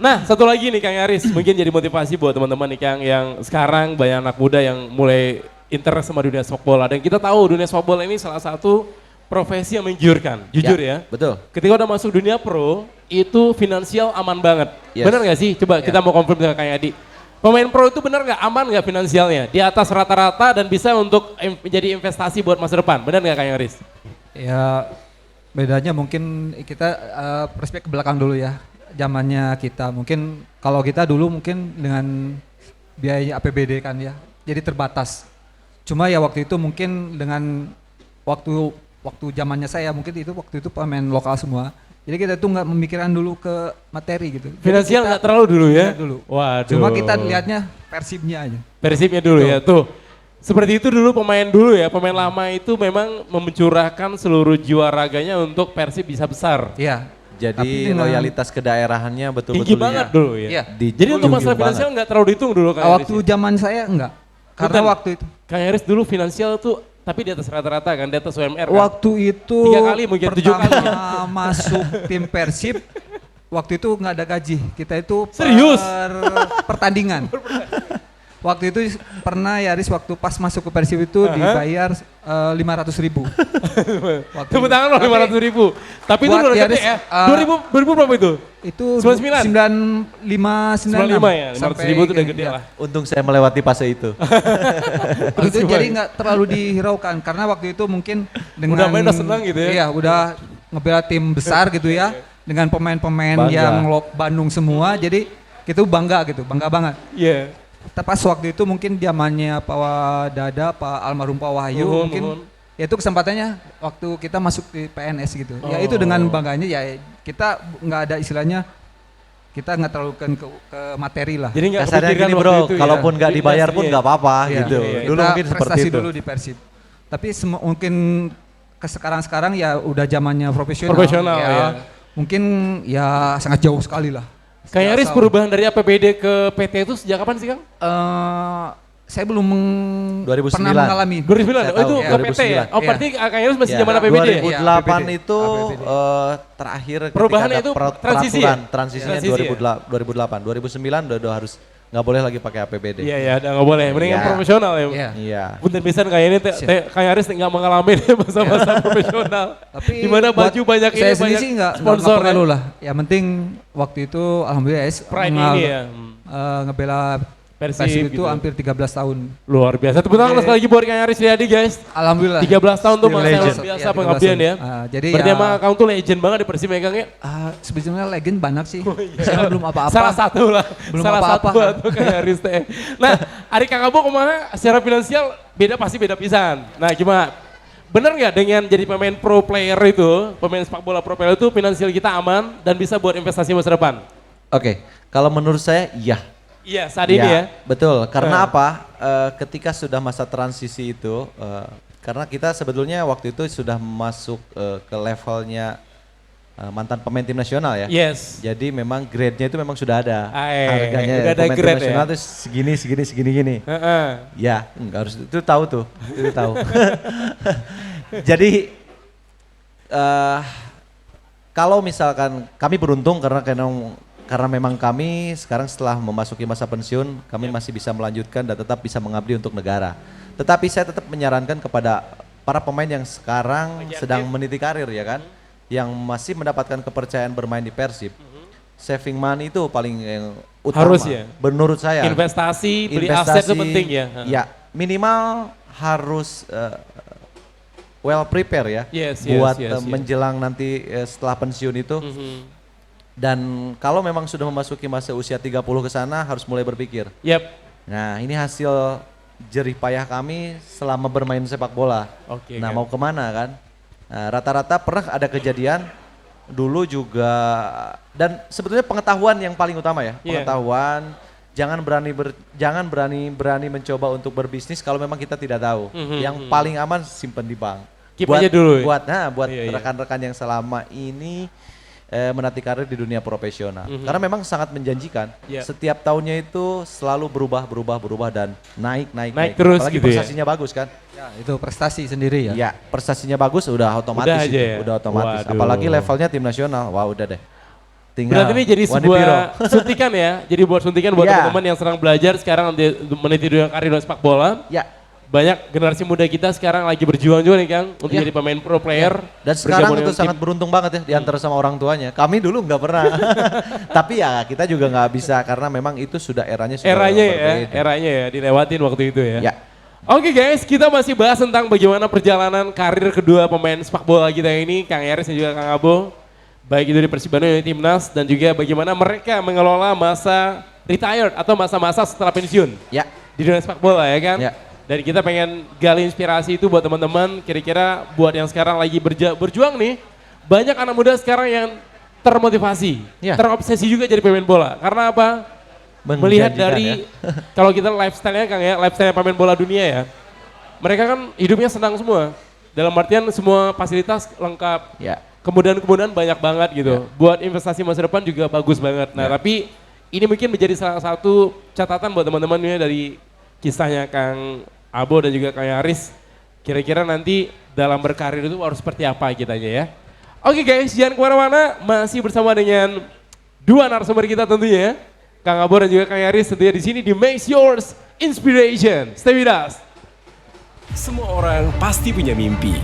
Nah satu lagi nih Kang Yaris, mungkin jadi motivasi buat teman-teman nih Kang yang sekarang banyak anak muda yang mulai interest sama dunia sepak bola. Dan kita tahu dunia sepak bola ini salah satu profesi yang menggiurkan, jujur ya. Betul. Ketika udah masuk dunia pro, itu finansial aman banget. Yes. Benar nggak sih? Coba kita mau konfirm dengan Kang Yadi. Pemain pro itu benar nggak aman nggak finansialnya? Di atas rata-rata dan bisa untuk menjadi investasi buat masa depan. Benar nggak Kang Yaris? Ya bedanya mungkin kita perspektif ke belakang dulu ya. Zamannya kita mungkin kalau kita dulu mungkin dengan biaya APBD kan ya. Jadi terbatas. Cuma ya waktu itu mungkin dengan waktu zamannya saya mungkin itu waktu itu pemain lokal semua. Jadi kita tuh nggak memikirkan dulu ke materi gitu. Jadi Finansial kita nggak terlalu dulu ya? nggak dulu. Waduh. Cuma kita lihatnya persibnya aja. Persibnya dulu ya, tuh. Seperti itu dulu pemain dulu ya, pemain lama itu memang mencurahkan seluruh jiwa raganya untuk Persib bisa besar. Iya. Jadi Tapi dengan- loyalitas ke daerahannya betul-betul Tinggi banget dulu ya. Iya. Jadi untuk dijunjung masalah finansial nggak terlalu dihitung dulu Kang Yaris Waktu ya? zaman saya enggak. Karena Punten. waktu itu Kang Yaris dulu finansial tuh tapi di atas rata-rata kan, di atas UMR kan? Waktu itu 3 kali mungkin, 7 kali. pertama masuk tim Persib, waktu itu nggak ada gaji. Kita itu Serius? pertandingan. Waktu itu pernah Yaris waktu pas masuk ke Persib itu dibayar 500.000. Tepuk tangan loh 500.000. Tapi itu buat udah gede Yaris, ya. 2000 berapa itu? Itu 99? 95 95 ya, 500.000 itu udah gede lah. Untung saya melewati fase itu. Waktu itu jadi nggak terlalu dihiraukan karena waktu itu mungkin dengan Udah main udah senang gitu ya? Iya, udah ngebela tim besar gitu ya dengan pemain-pemain Bangga. yang Bandung semua. Jadi kita bangga gitu, bangga banget. Iya. Pas waktu itu mungkin zamannya Pak Dada, Pak almarhum Pak Wahyu Nuhun, mungkin nuhun. ya itu kesempatannya waktu kita masuk di PNS gitu. Ya Oh. itu dengan bangganya ya kita nggak ada istilahnya kita nggak terlalu ke materi lah. Jadi nggak Kasarnya kepikiran gini waktu bro, itu ya. kalaupun nggak dibayar pun Iya. nggak apa-apa Iya, gitu. iya, iya. Dulu Kita mungkin seperti prestasi itu. dulu di Persib. Tapi mungkin ke sekarang ya udah zamannya profesional. Profesional, ya. ya. Mungkin ya sangat jauh sekali lah. Kang Yaris Jauh. perubahan dari APBD ke PT itu sejak kapan sih Kang? Saya belum 2009. pernah mengalami. 2009? Saya Oh itu tahu, ke PT ya? 2009. Oh berarti Kang Yaris masih Ya, zaman APBD ya? 2008 Iya, itu APBD. terakhir Perubahannya ketika itu ada transisi peraturan ya? transisinya Transisi ya? 2008. 2009 udah harus nggak boleh lagi pakai APBD. Iya ya, udah nggak boleh. Mendingan Iya. profesional ya. Iya. Iya. Punten pisan kayak ini Kang Yaris nggak mengalami masa-masa profesional. Tapi di mana buat baju banyak ini saya sendiri banyak sih nggak sponsor ya. perlu lah. Yang penting waktu itu alhamdulillah Pride ini ya. ngebela Persib gitu. itu hampir 13 tahun. Luar biasa. Tepuk tangan sekali lagi buat Kang Aris Riyadi guys. Alhamdulillah. 13 tahun tuh masa luar Legend. biasa Iya, 13 pengabdian ya. tahun. Jadi Berarti ya, emang kamu tuh legend banget di Persib ya Kang ya? sebetulnya legend banyak sih. Saya belum apa-apa. Salah satu lah. Belum Salah apa-apa. satu atau Kang Aris teh. Nah, Ari Kang Abo kemana secara finansial pasti beda pisan. Nah gimana? Bener nggak dengan jadi pemain pro player itu, pemain sepak bola pro player itu finansial kita aman dan bisa buat investasi masa depan? Oke, kalau menurut saya iya. Iya saat ini ya. Betul, karena apa? Ketika sudah masa transisi itu, karena kita sebetulnya waktu itu sudah masuk ke levelnya mantan pemain tim nasional ya. Yes. Jadi memang grade-nya itu memang sudah ada. udah Harganya ada pemain tim grade ya? nasional itu segini. Heeh. Ya, enggak harus itu tahu tuh, itu tahu. Jadi kalau misalkan kami beruntung karena memang kami sekarang setelah memasuki masa pensiun, kami masih bisa melanjutkan dan tetap bisa mengabdi untuk negara. Tetapi saya tetap menyarankan kepada para pemain yang sekarang sedang meniti karir ya kan, yang masih mendapatkan kepercayaan bermain di Persib, saving money itu paling utama. Harus ya? Menurut saya. Investasi, beli aset itu penting ya. Ya, minimal harus well prepare ya, Yes, buat yes. menjelang nanti setelah pensiun itu. Dan kalau memang sudah memasuki masa usia 30 ke sana harus mulai berpikir. Yep. Nah, ini hasil jerih payah kami selama bermain sepak bola. Oke, Nah, kan. mau kemana kan? Nah, rata-rata pernah ada kejadian dulu juga, dan sebetulnya pengetahuan yang paling utama ya. Iya. Pengetahuan, jangan berani mencoba untuk berbisnis kalau memang kita tidak tahu. Yang paling aman simpen di bank. Keep aja dulu ya? Buat Iya, iya. rekan-rekan yang selama ini menanti karir di dunia profesional. Karena memang sangat menjanjikan. Iya. Setiap tahunnya itu selalu berubah dan naik. Naik terus Apalagi gitu ya? prestasinya bagus kan? Ya, itu prestasi sendiri ya. Ya, prestasinya bagus udah otomatis Udah aja itu, ya? udah otomatis. Waduh. Apalagi levelnya tim nasional. Wah, udah deh. Tinggal Berarti ini jadi Wani sebuah Piro. suntikan ya. Jadi buat suntikan buat Ya. teman-teman yang sedang belajar sekarang meniti dunia karir sepak bola. Ya, Banyak generasi muda kita sekarang lagi berjuang juga nih Kang untuk Ya. jadi pemain pro player. dan sekarang bergabung itu dengan sangat beruntung banget ya diantar sama orang tuanya. Kami dulu nggak pernah. Tapi ya kita juga nggak bisa karena memang itu sudah eranya sudah eranya ya, berbeda. eranya ya dilewatin waktu itu ya. Ya. Oke guys, kita masih bahas tentang bagaimana perjalanan karir kedua pemain sepak bola kita ini, Kang Aris dan juga Kang Abo. Baik itu di Persib Bandung dan Timnas dan juga bagaimana mereka mengelola masa retired atau masa-masa setelah pensiun Ya. di dunia sepak bola ya kan. Ya. Dan kita pengen gali inspirasi itu buat teman-teman, kira-kira buat yang sekarang lagi berjuang nih, banyak anak muda sekarang yang termotivasi, Ya. terobsesi juga jadi pemain bola. Karena apa? Melihat Menjanjikan dari, kalau kita lifestyle-nya Kang ya, lifestyle pemain bola dunia ya, mereka kan hidupnya senang semua. Dalam artian semua fasilitas lengkap, Ya. kemudahan-kemudahan banyak banget gitu. Buat investasi masa depan juga bagus banget. Nah tapi ini mungkin menjadi salah satu catatan buat teman-teman ya dari kisahnya Kang Abo dan juga Kang Aris. Kira-kira nanti dalam berkarir itu harus seperti apa kitanya ya. Oke guys, jangan kemana-mana, masih bersama dengan dua narasumber kita tentunya ya. Kang Abo dan juga Kang Aris tentunya di sini di Make Yours Inspiration. Stay with us. Semua orang pasti punya mimpi.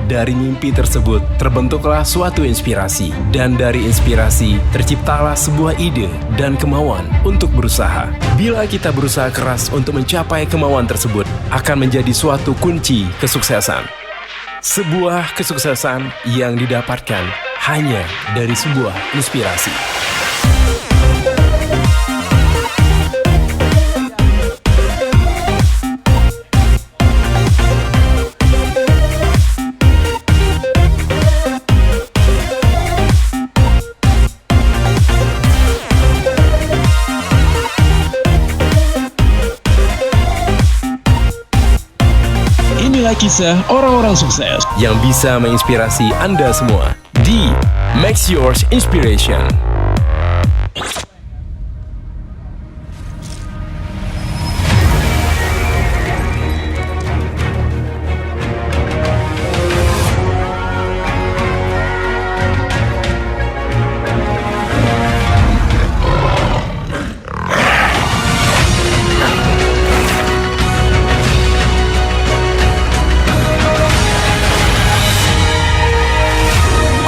Dari mimpi tersebut terbentuklah suatu inspirasi. Dan dari inspirasi terciptalah sebuah ide dan kemauan untuk berusaha. Bila kita berusaha keras untuk mencapai kemauan tersebut, akan menjadi suatu kunci kesuksesan. Sebuah kesuksesan yang didapatkan hanya dari sebuah inspirasi. Inilah kisah orang-orang sukses yang bisa menginspirasi Anda semua di Make Yours Inspiration.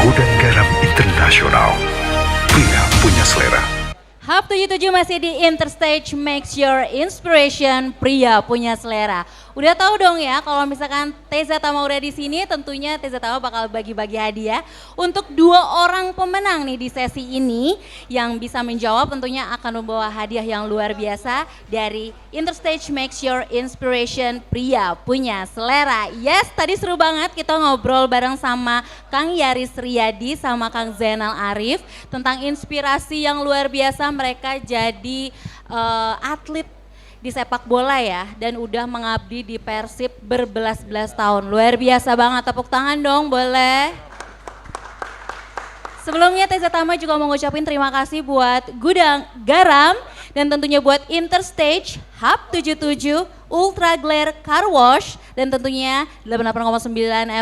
Gudang Garam Internasional. Pria punya selera. Hub 77 masih di Interstage Makes Your Inspiration, pria punya selera. Udah tahu dong ya kalau misalkan Teza Tama udah di sini, tentunya Teza Tama bakal bagi-bagi hadiah untuk 2 orang pemenang nih di sesi ini yang bisa menjawab tentunya akan membawa hadiah yang luar biasa dari Interstage Makes Your Inspiration, pria punya selera. Yes, tadi seru banget kita ngobrol bareng sama Kang Yaris Riyadi sama Kang Zainal Arif tentang inspirasi yang luar biasa mereka jadi atlet di sepak bola ya dan udah mengabdi di Persib berbelas-belas tahun. Luar biasa banget, tepuk tangan dong boleh. Sebelumnya Teza Tama juga mau ngucapin terima kasih buat Gudang Garam dan tentunya buat Interstage, Hub 77, Ultra Glare Car Wash dan tentunya 88,9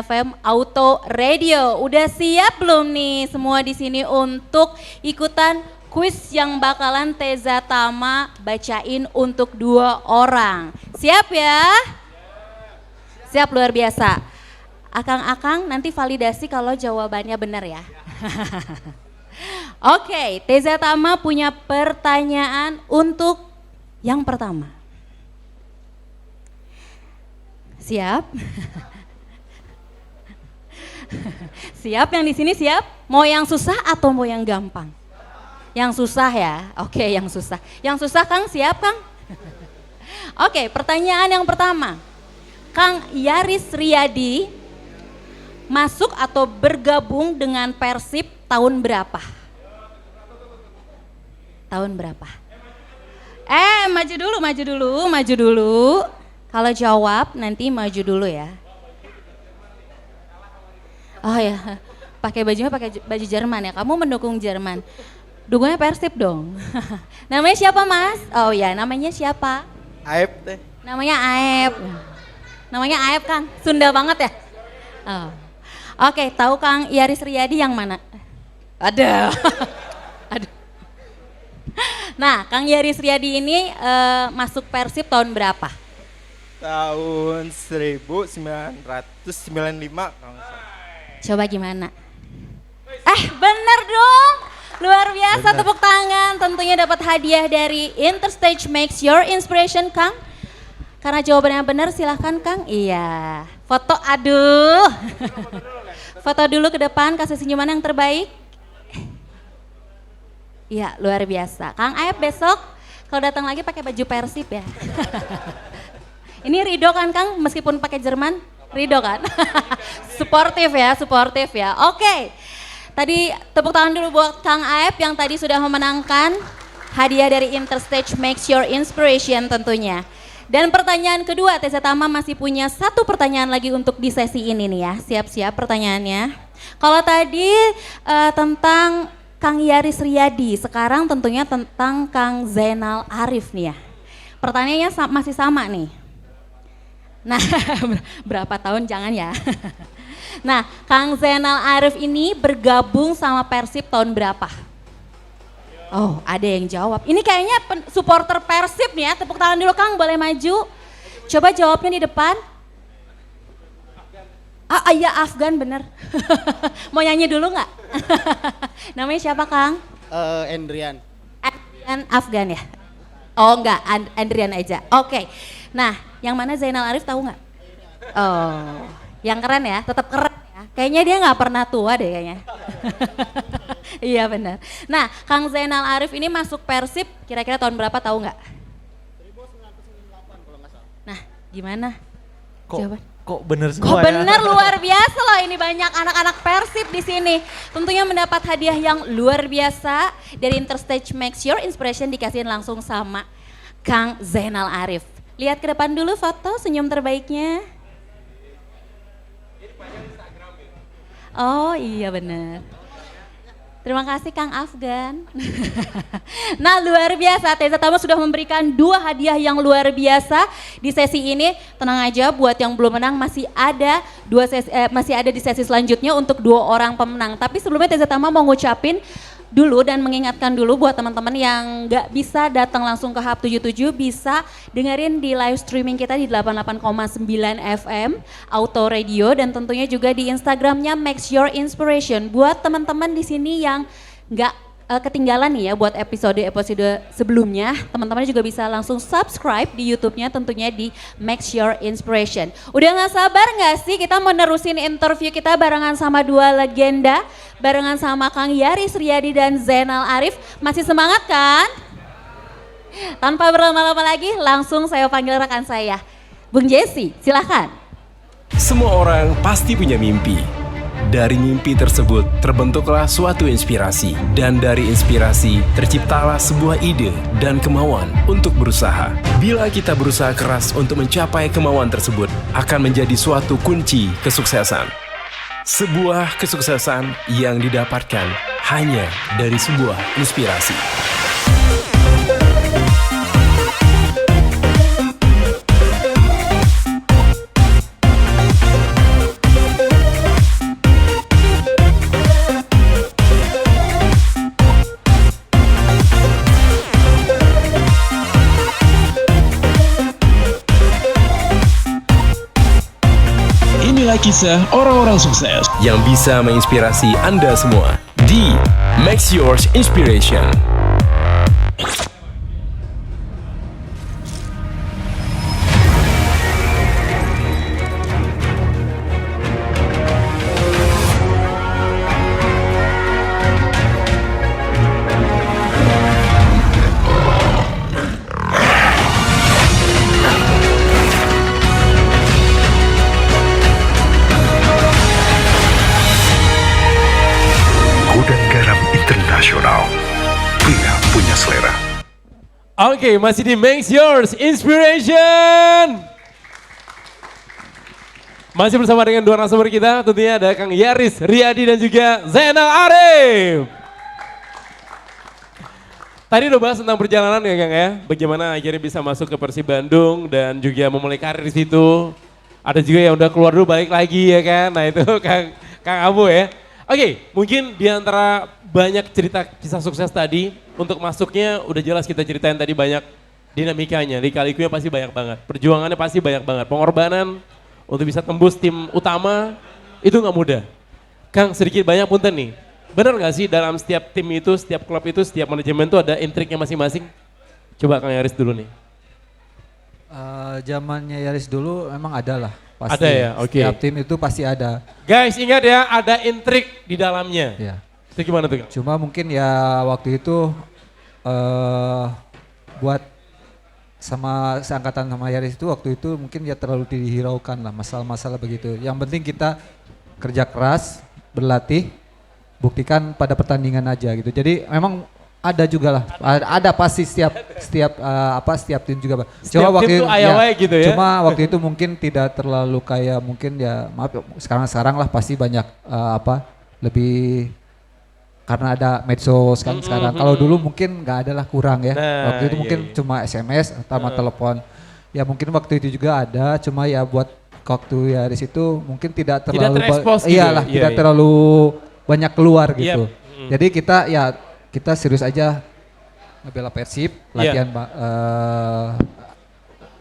FM Auto Radio. Udah siap belum nih semua di sini untuk ikutan kuis yang bakalan Teza Tama bacain untuk 2 orang. Siap ya? Siap, luar biasa. Akang-akang nanti validasi kalau jawabannya benar ya. Oke, Teza Tama punya pertanyaan untuk yang pertama. Siap? Siap yang di sini siap? Mau yang susah atau mau yang gampang? Yang susah ya, oke yang susah. Yang susah Kang siap Kang? Oke, pertanyaan yang pertama. Kang Yaris Riyadi masuk atau bergabung dengan Persib tahun berapa? Tahun berapa? Maju dulu. Kalau jawab nanti maju dulu ya. Oh ya, pakai bajunya pakai baju Jerman ya. Kamu mendukung Jerman. Dukungnya Persib dong. Namanya siapa Mas? Oh ya, namanya siapa? Aep teh. Namanya Aep. Namanya Aep Kang, Sunda banget ya? Oh. Oke, tahu Kang Yaris Riyadi yang mana? Aduh. Aduh. Nah, Kang Yaris Riyadi ini masuk Persib tahun berapa? Tahun 1995 kalau nggak salah. Coba gimana? Bener dong. Luar biasa, tepuk tangan. Tentunya dapat hadiah dari Interstage Makes Your Inspiration, Kang. Karena jawabannya benar, silahkan Kang. Iya. Foto, aduh. Foto dulu ke depan, kasih senyuman yang terbaik. Iya, luar biasa. Kang Aep besok kalau datang lagi pakai baju Persib ya. Ini Rido kan Kang, meskipun pakai Jerman, Rido kan. Suportif ya. Oke. Tadi tepuk tangan dulu buat Kang Aep yang tadi sudah memenangkan hadiah dari Interstage Makes Your Inspiration tentunya. Dan pertanyaan kedua, Teza Tama masih punya 1 pertanyaan lagi untuk di sesi ini nih ya. Siap-siap pertanyaannya. Kalau tadi tentang Kang Yaris Riyadi, sekarang tentunya tentang Kang Zainal Arif nih ya. Pertanyaannya masih sama nih. Nah, berapa tahun jangan ya. Nah, Kang Zainal Arif ini bergabung sama Persib tahun berapa? Oh, ada yang jawab. Ini kayaknya supporter Persib nih ya. Tepuk tangan dulu Kang, boleh maju. Coba jawabnya di depan. Iya Afgan bener. Mau nyanyi dulu nggak? Namanya siapa Kang? Endrian. Andrian Afgan ya? Oh enggak, Andrian aja. Oke. Nah, yang mana Zainal Arif tahu nggak? Oh, yang keren ya, tetap keren ya. Kayaknya dia nggak pernah tua deh kayaknya. Iya benar. Nah, Kang Zainal Arif ini masuk Persib kira-kira tahun berapa tahu nggak? 1998 kalau nggak salah. Nah, gimana? Jawaban. Kok bener semua Kok ya? bener, luar biasa loh, ini banyak anak-anak Persib di sini. Tentunya mendapat hadiah yang luar biasa dari Interstage Makes Your Inspiration dikasihin langsung sama Kang Zainal Arif. Lihat ke depan dulu foto senyum terbaiknya. Oh iya benar. Terima kasih Kang Afgan. Nah luar biasa, Teza Tama sudah memberikan 2 hadiah yang luar biasa di sesi ini. Tenang aja buat yang belum menang masih ada di sesi selanjutnya untuk 2 orang pemenang. Tapi sebelumnya Teza Tama mau ngucapin dulu dan mengingatkan dulu buat teman-teman yang nggak bisa datang langsung ke Hub 77 bisa dengerin di live streaming kita di 88,9 FM Auto Radio dan tentunya juga di Instagramnya Makes Your Inspiration. Buat teman-teman di sini yang nggak ketinggalan nih ya buat episode-episode sebelumnya, teman-teman juga bisa langsung subscribe di YouTube-nya tentunya di Max Your Inspiration. Udah nggak sabar nggak sih kita menerusin interview kita barengan sama dua legenda, barengan sama Kang Yaris Riyadi dan Zainal Arif. Masih semangat kan? Tanpa berlama-lama lagi, langsung saya panggil rekan saya. Bung Jesse, silahkan. Semua orang pasti punya mimpi. Dari mimpi tersebut terbentuklah suatu inspirasi. Dan dari inspirasi terciptalah sebuah ide dan kemauan untuk berusaha. Bila kita berusaha keras untuk mencapai kemauan tersebut, akan menjadi suatu kunci kesuksesan. Sebuah kesuksesan yang didapatkan hanya dari sebuah inspirasi. Inilah kisah orang-orang sukses yang bisa menginspirasi Anda semua di Max Yours Inspiration. Gudang Garam Internasional. Pria punya selera. Oke, masih di Make Yours Inspiration. Masih bersama dengan dua narasumber kita, tentunya ada Kang Yaris Riyadi dan juga Zainal Arif. Tadi udah bahas tentang perjalanan ya Kang ya, bagaimana akhirnya bisa masuk ke Persib Bandung dan juga memulai karir di situ. Ada juga yang udah keluar dulu balik lagi ya kan, nah itu Kang Abu ya. Oke, mungkin di antara banyak cerita kisah sukses tadi, untuk masuknya udah jelas kita ceritain tadi banyak dinamikanya, lika-likunya pasti banyak banget, perjuangannya pasti banyak banget, pengorbanan untuk bisa tembus tim utama itu nggak mudah. Kang sedikit banyak punten nih, benar nggak sih dalam setiap tim itu, setiap klub itu, setiap manajemen itu ada intriknya masing-masing? Coba Kang Yaris dulu nih. Zamannya Yaris dulu memang ada lah. Pasti. Ada ya, oke. Setiap tim itu pasti ada. Guys ingat ya, ada intrik di dalamnya. Ya. Itu gimana tuh Kang? Cuma mungkin ya waktu itu buat sama seangkatan sama Yaris itu waktu itu mungkin ya terlalu dihiraukan lah masalah-masalah begitu. Yang penting kita kerja keras, berlatih, buktikan pada pertandingan aja gitu. Jadi memang ada juga lah, ada pasti setiap tim juga. Setiap tim tuh ayawai gitu ya. Cuma waktu itu mungkin tidak terlalu kayak mungkin ya maaf sekarang lah pasti banyak lebih karena ada medsos kan sekarang. Kalau dulu mungkin nggak ada lah kurang ya. Nah, Waktu itu mungkin cuma SMS atau telepon. Ya mungkin waktu itu juga ada, cuma ya buat waktu ya di situ mungkin tidak terlalu terekspos gitu iyalah ya? tidak Iya. terlalu banyak keluar gitu. Yep. Jadi kita serius aja ngebela Persib, latihan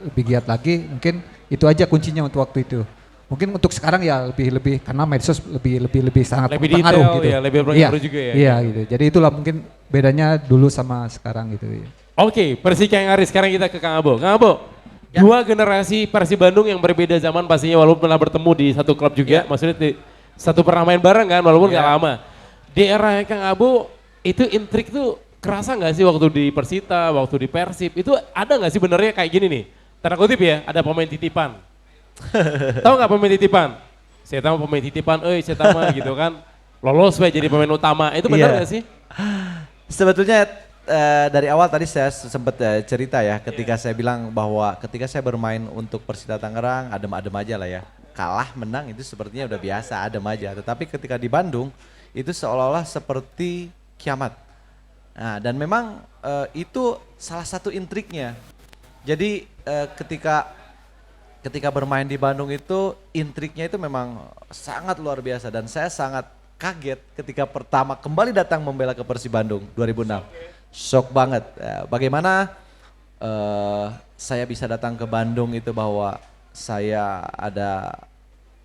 lebih giat lagi, mungkin itu aja kuncinya untuk waktu itu. Mungkin untuk sekarang ya lebih karena medsos lebih sangat Lebih berpengaruh detail gitu. ya, lebih berpengaruh juga ya. Iya gitu. Jadi itulah mungkin bedanya dulu sama sekarang gitu. Oke, Persib Kang Yaris, sekarang kita ke Kang Abo. Kang Abo, dua generasi Persib Bandung yang berbeda zaman pastinya walaupun pernah bertemu di satu klub juga, maksudnya di satu pernah main bareng kan walaupun gak lama. Di era Kang Abo itu intrik tuh kerasa nggak sih waktu di Persita, waktu di Persib, itu ada nggak sih benernya kayak gini nih, tanda kutip ya, ada pemain titipan. Tahu nggak pemain titipan? Saya tahu pemain titipan, saya tahu gitu kan, lolos jadi pemain utama, itu benar nggak sih? Sebetulnya dari awal tadi saya sempat cerita ya, ketika saya bilang bahwa ketika saya bermain untuk Persita Tangerang, adem-adem aja lah ya. Kalah, menang itu sepertinya udah biasa, adem aja. Tetapi ketika di Bandung, itu seolah-olah seperti kiamat. Nah, dan memang itu salah satu intriknya. Jadi ketika bermain di Bandung itu intriknya itu memang sangat luar biasa dan saya sangat kaget ketika pertama kembali datang membela ke Persib Bandung 2006. Shock banget. Bagaimana saya bisa datang ke Bandung itu bahwa saya ada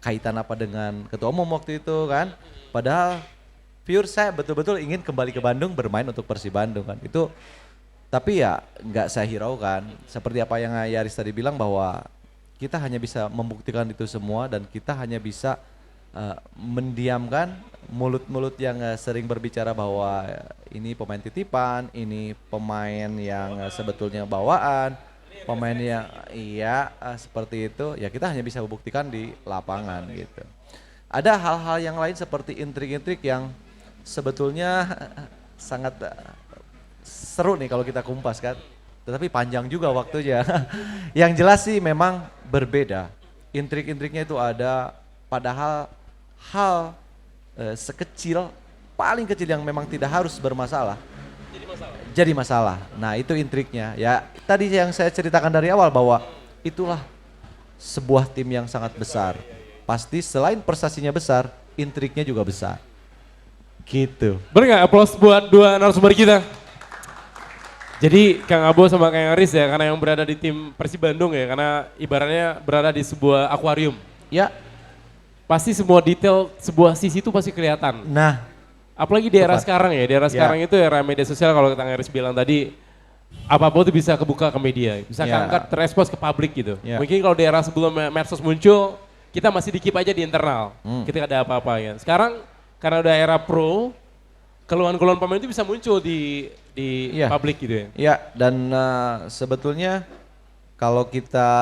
kaitan apa dengan ketua umum waktu itu kan. Padahal pure saya betul-betul ingin kembali ke Bandung bermain untuk Persib Bandung kan. Itu tapi ya nggak saya hiraukan. Seperti apa yang Yaris tadi bilang bahwa kita hanya bisa membuktikan itu semua dan kita hanya bisa mendiamkan mulut-mulut yang sering berbicara bahwa ini pemain titipan, ini pemain yang sebetulnya bawaan, pemain yang seperti itu. Ya kita hanya bisa membuktikan di lapangan gitu. Ada hal-hal yang lain seperti intrik-intrik yang sebetulnya sangat seru nih kalau kita kumpas kan. Tetapi panjang juga waktunya. Yang jelas sih memang berbeda. Intrik-intriknya itu ada, padahal hal sekecil, paling kecil yang memang tidak harus bermasalah. Jadi masalah. Nah itu intriknya. Ya tadi yang saya ceritakan dari awal bahwa itulah sebuah tim yang sangat besar. Pasti selain prestasinya besar, intriknya juga besar. Gitu. Boleh nggak aplaus buat dua narasumber kita? Jadi Kang Abo sama Kang Aris ya, karena yang berada di tim Persib Bandung ya, karena ibaratnya berada di sebuah akuarium. Ya. Pasti semua detail sebuah sisi itu pasti kelihatan. Nah. Apalagi di era sekarang ya, di era sekarang itu era media sosial kalau Kang Aris bilang tadi, apapun itu bisa kebuka ke media, bisa keangkat terekspos ke publik gitu. Mungkin kalau di era sebelum medsos muncul, kita masih di keep aja di internal, ketika ada apa-apa ya. Sekarang karena udah era pro, keluhan-keluhan pemain itu bisa muncul di publik gitu ya. Iya, dan sebetulnya kalau kita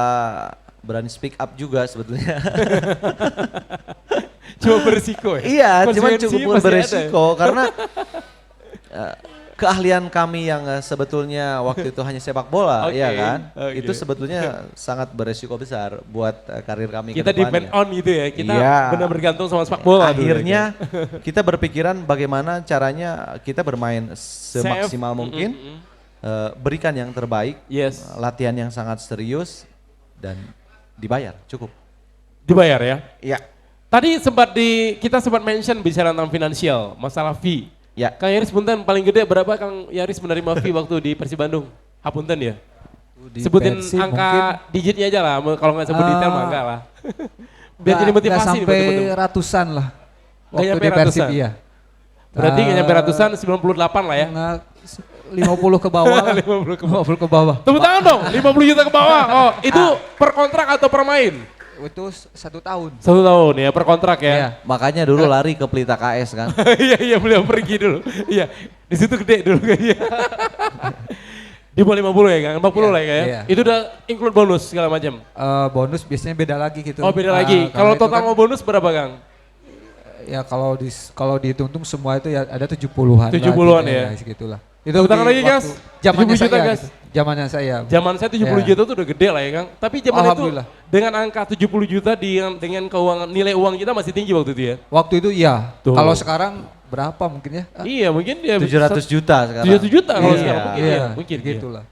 berani speak up juga sebetulnya. Cuma beresiko ya? Iya, cuma Konsekuensi cukup pasti beresiko karena keahlian kami yang sebetulnya waktu itu hanya sepak bola, ya kan? Itu sebetulnya sangat beresiko besar buat karir kami kita ke depannya. depend on gitu ya, kita benar bergantung sama sepak bola. Akhirnya kita berpikiran bagaimana caranya kita bermain semaksimal mungkin, berikan yang terbaik, latihan yang sangat serius dan dibayar, cukup. Dibayar ya? Iya. Tadi kita sempat mention bicara tentang finansial, masalah fee. Ya. Kang Yaris punten paling gede berapa Kang Yaris menerima fee waktu di Persib Bandung? Hapunten ya? Sebutin angka digitnya aja lah, kalau nggak sebut detail mah enggak lah. Biar jadi motivasi. Nggak sampai ratusan lah. Nggak nyampe ratusan? Iya. Berarti nggak nyampe ratusan, 98 lah ya? 50 ke bawah lah. 50 ke bawah. Tepuk tangan dong, 50 juta ke bawah. Oh, itu per kontrak atau per main? Itu 1 tahun. 1 tahun ya, per kontrak ya? Iya. Makanya dulu lari ke Pelita KS kan. Iya, beliau pergi dulu. Iya, di situ gede dulu kayaknya. Di bawah 50 ya Kang, 40 lah ya? Iya. Itu udah include bonus segala macam? Bonus biasanya beda lagi gitu. Oh beda lagi, kalau total mau bonus berapa Kang? Ya kalau dihitung semua itu ya ada 70-an. 70-an ya? Segitulah. Itu tangan lagi Gas, zamannya 70 juta saya, Gas. gitu. Zamannya saya. Zaman saya 70 juta itu udah gede lah ya Kang. Tapi zaman itu dengan angka 70 juta dengan keuangan nilai uang kita masih tinggi waktu itu ya? Waktu itu iya. Kalau sekarang berapa mungkin ya? Iya mungkin ya 700 juta sekarang. 700 juta kalau sekarang mungkin ya. Mungkin gitulah.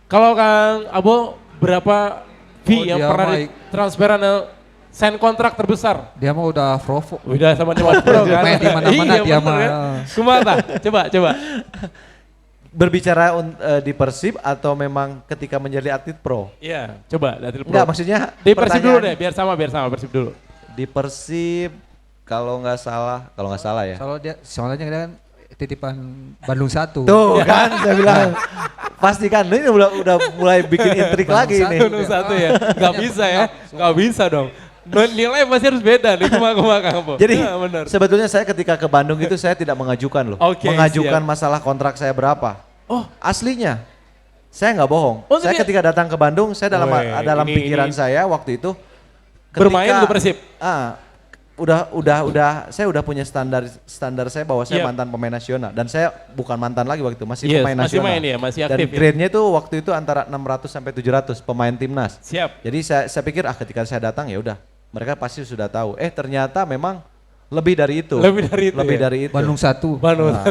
Kalau Kang Abo berapa fee yang pernah transferan sign kontrak terbesar? Dia mah udah Frovo. Udah sama Dewan Pro kan? Main di mana-mana dia mah. Kumata, coba. Berbicara di Persib atau memang ketika menjadi atlet pro? Iya, coba atlet pro. Enggak, maksudnya di Persib dulu deh, biar sama Persib dulu. Di Persib kalau nggak salah ya. Soalnya dia kan titipan Bandung 1. Tuh kan saya bilang. Pasti kan ini udah mulai bikin intrik lagi nih. Bandung 1 ya. Nggak bisa ya. Nggak bisa dong. Nilai pasti harus beda nih kuma Kang Abo. Jadi ya, sebetulnya saya ketika ke Bandung itu saya tidak mengajukan loh. Mengajukan masalah kontrak saya berapa. Oh aslinya. Saya nggak bohong. Saya ketika datang ke Bandung saya dalam pikiran saya waktu itu. Bermain untuk Persib? Saya udah punya standar saya bahwa saya mantan pemain nasional dan saya bukan mantan lagi waktu itu masih pemain nasional. Masih aktif. Dan grade-nya tuh waktu itu antara 600 sampai 700 pemain timnas. Siap. Jadi saya pikir ketika saya datang ya udah mereka pasti sudah tahu. Ternyata memang lebih dari itu. Lebih dari itu. Bandung 1. Bandung 1.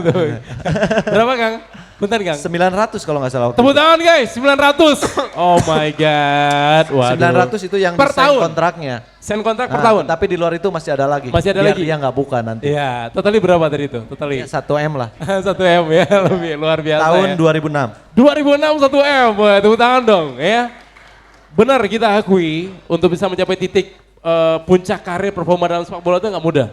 Berapa Kang? Bentar Kang. 900 kalau nggak salah waktu Tepuk tangan guys, 900. Oh my god. Waduh. 900 itu yang per tahun kontraknya. Sign kontrak per tahun. Tapi di luar itu masih ada lagi. Masih ada lagi. Dia nggak buka nanti. Iya, totally berapa tadi itu? Totally. Ya, 1M lah. 1M ya, lebih luar biasa. Tahun ya. 2006. 2006 1M. Wah, tepuk tangan dong ya. Benar kita akui untuk bisa mencapai titik puncak karir performa dalam sepak bola itu nggak mudah.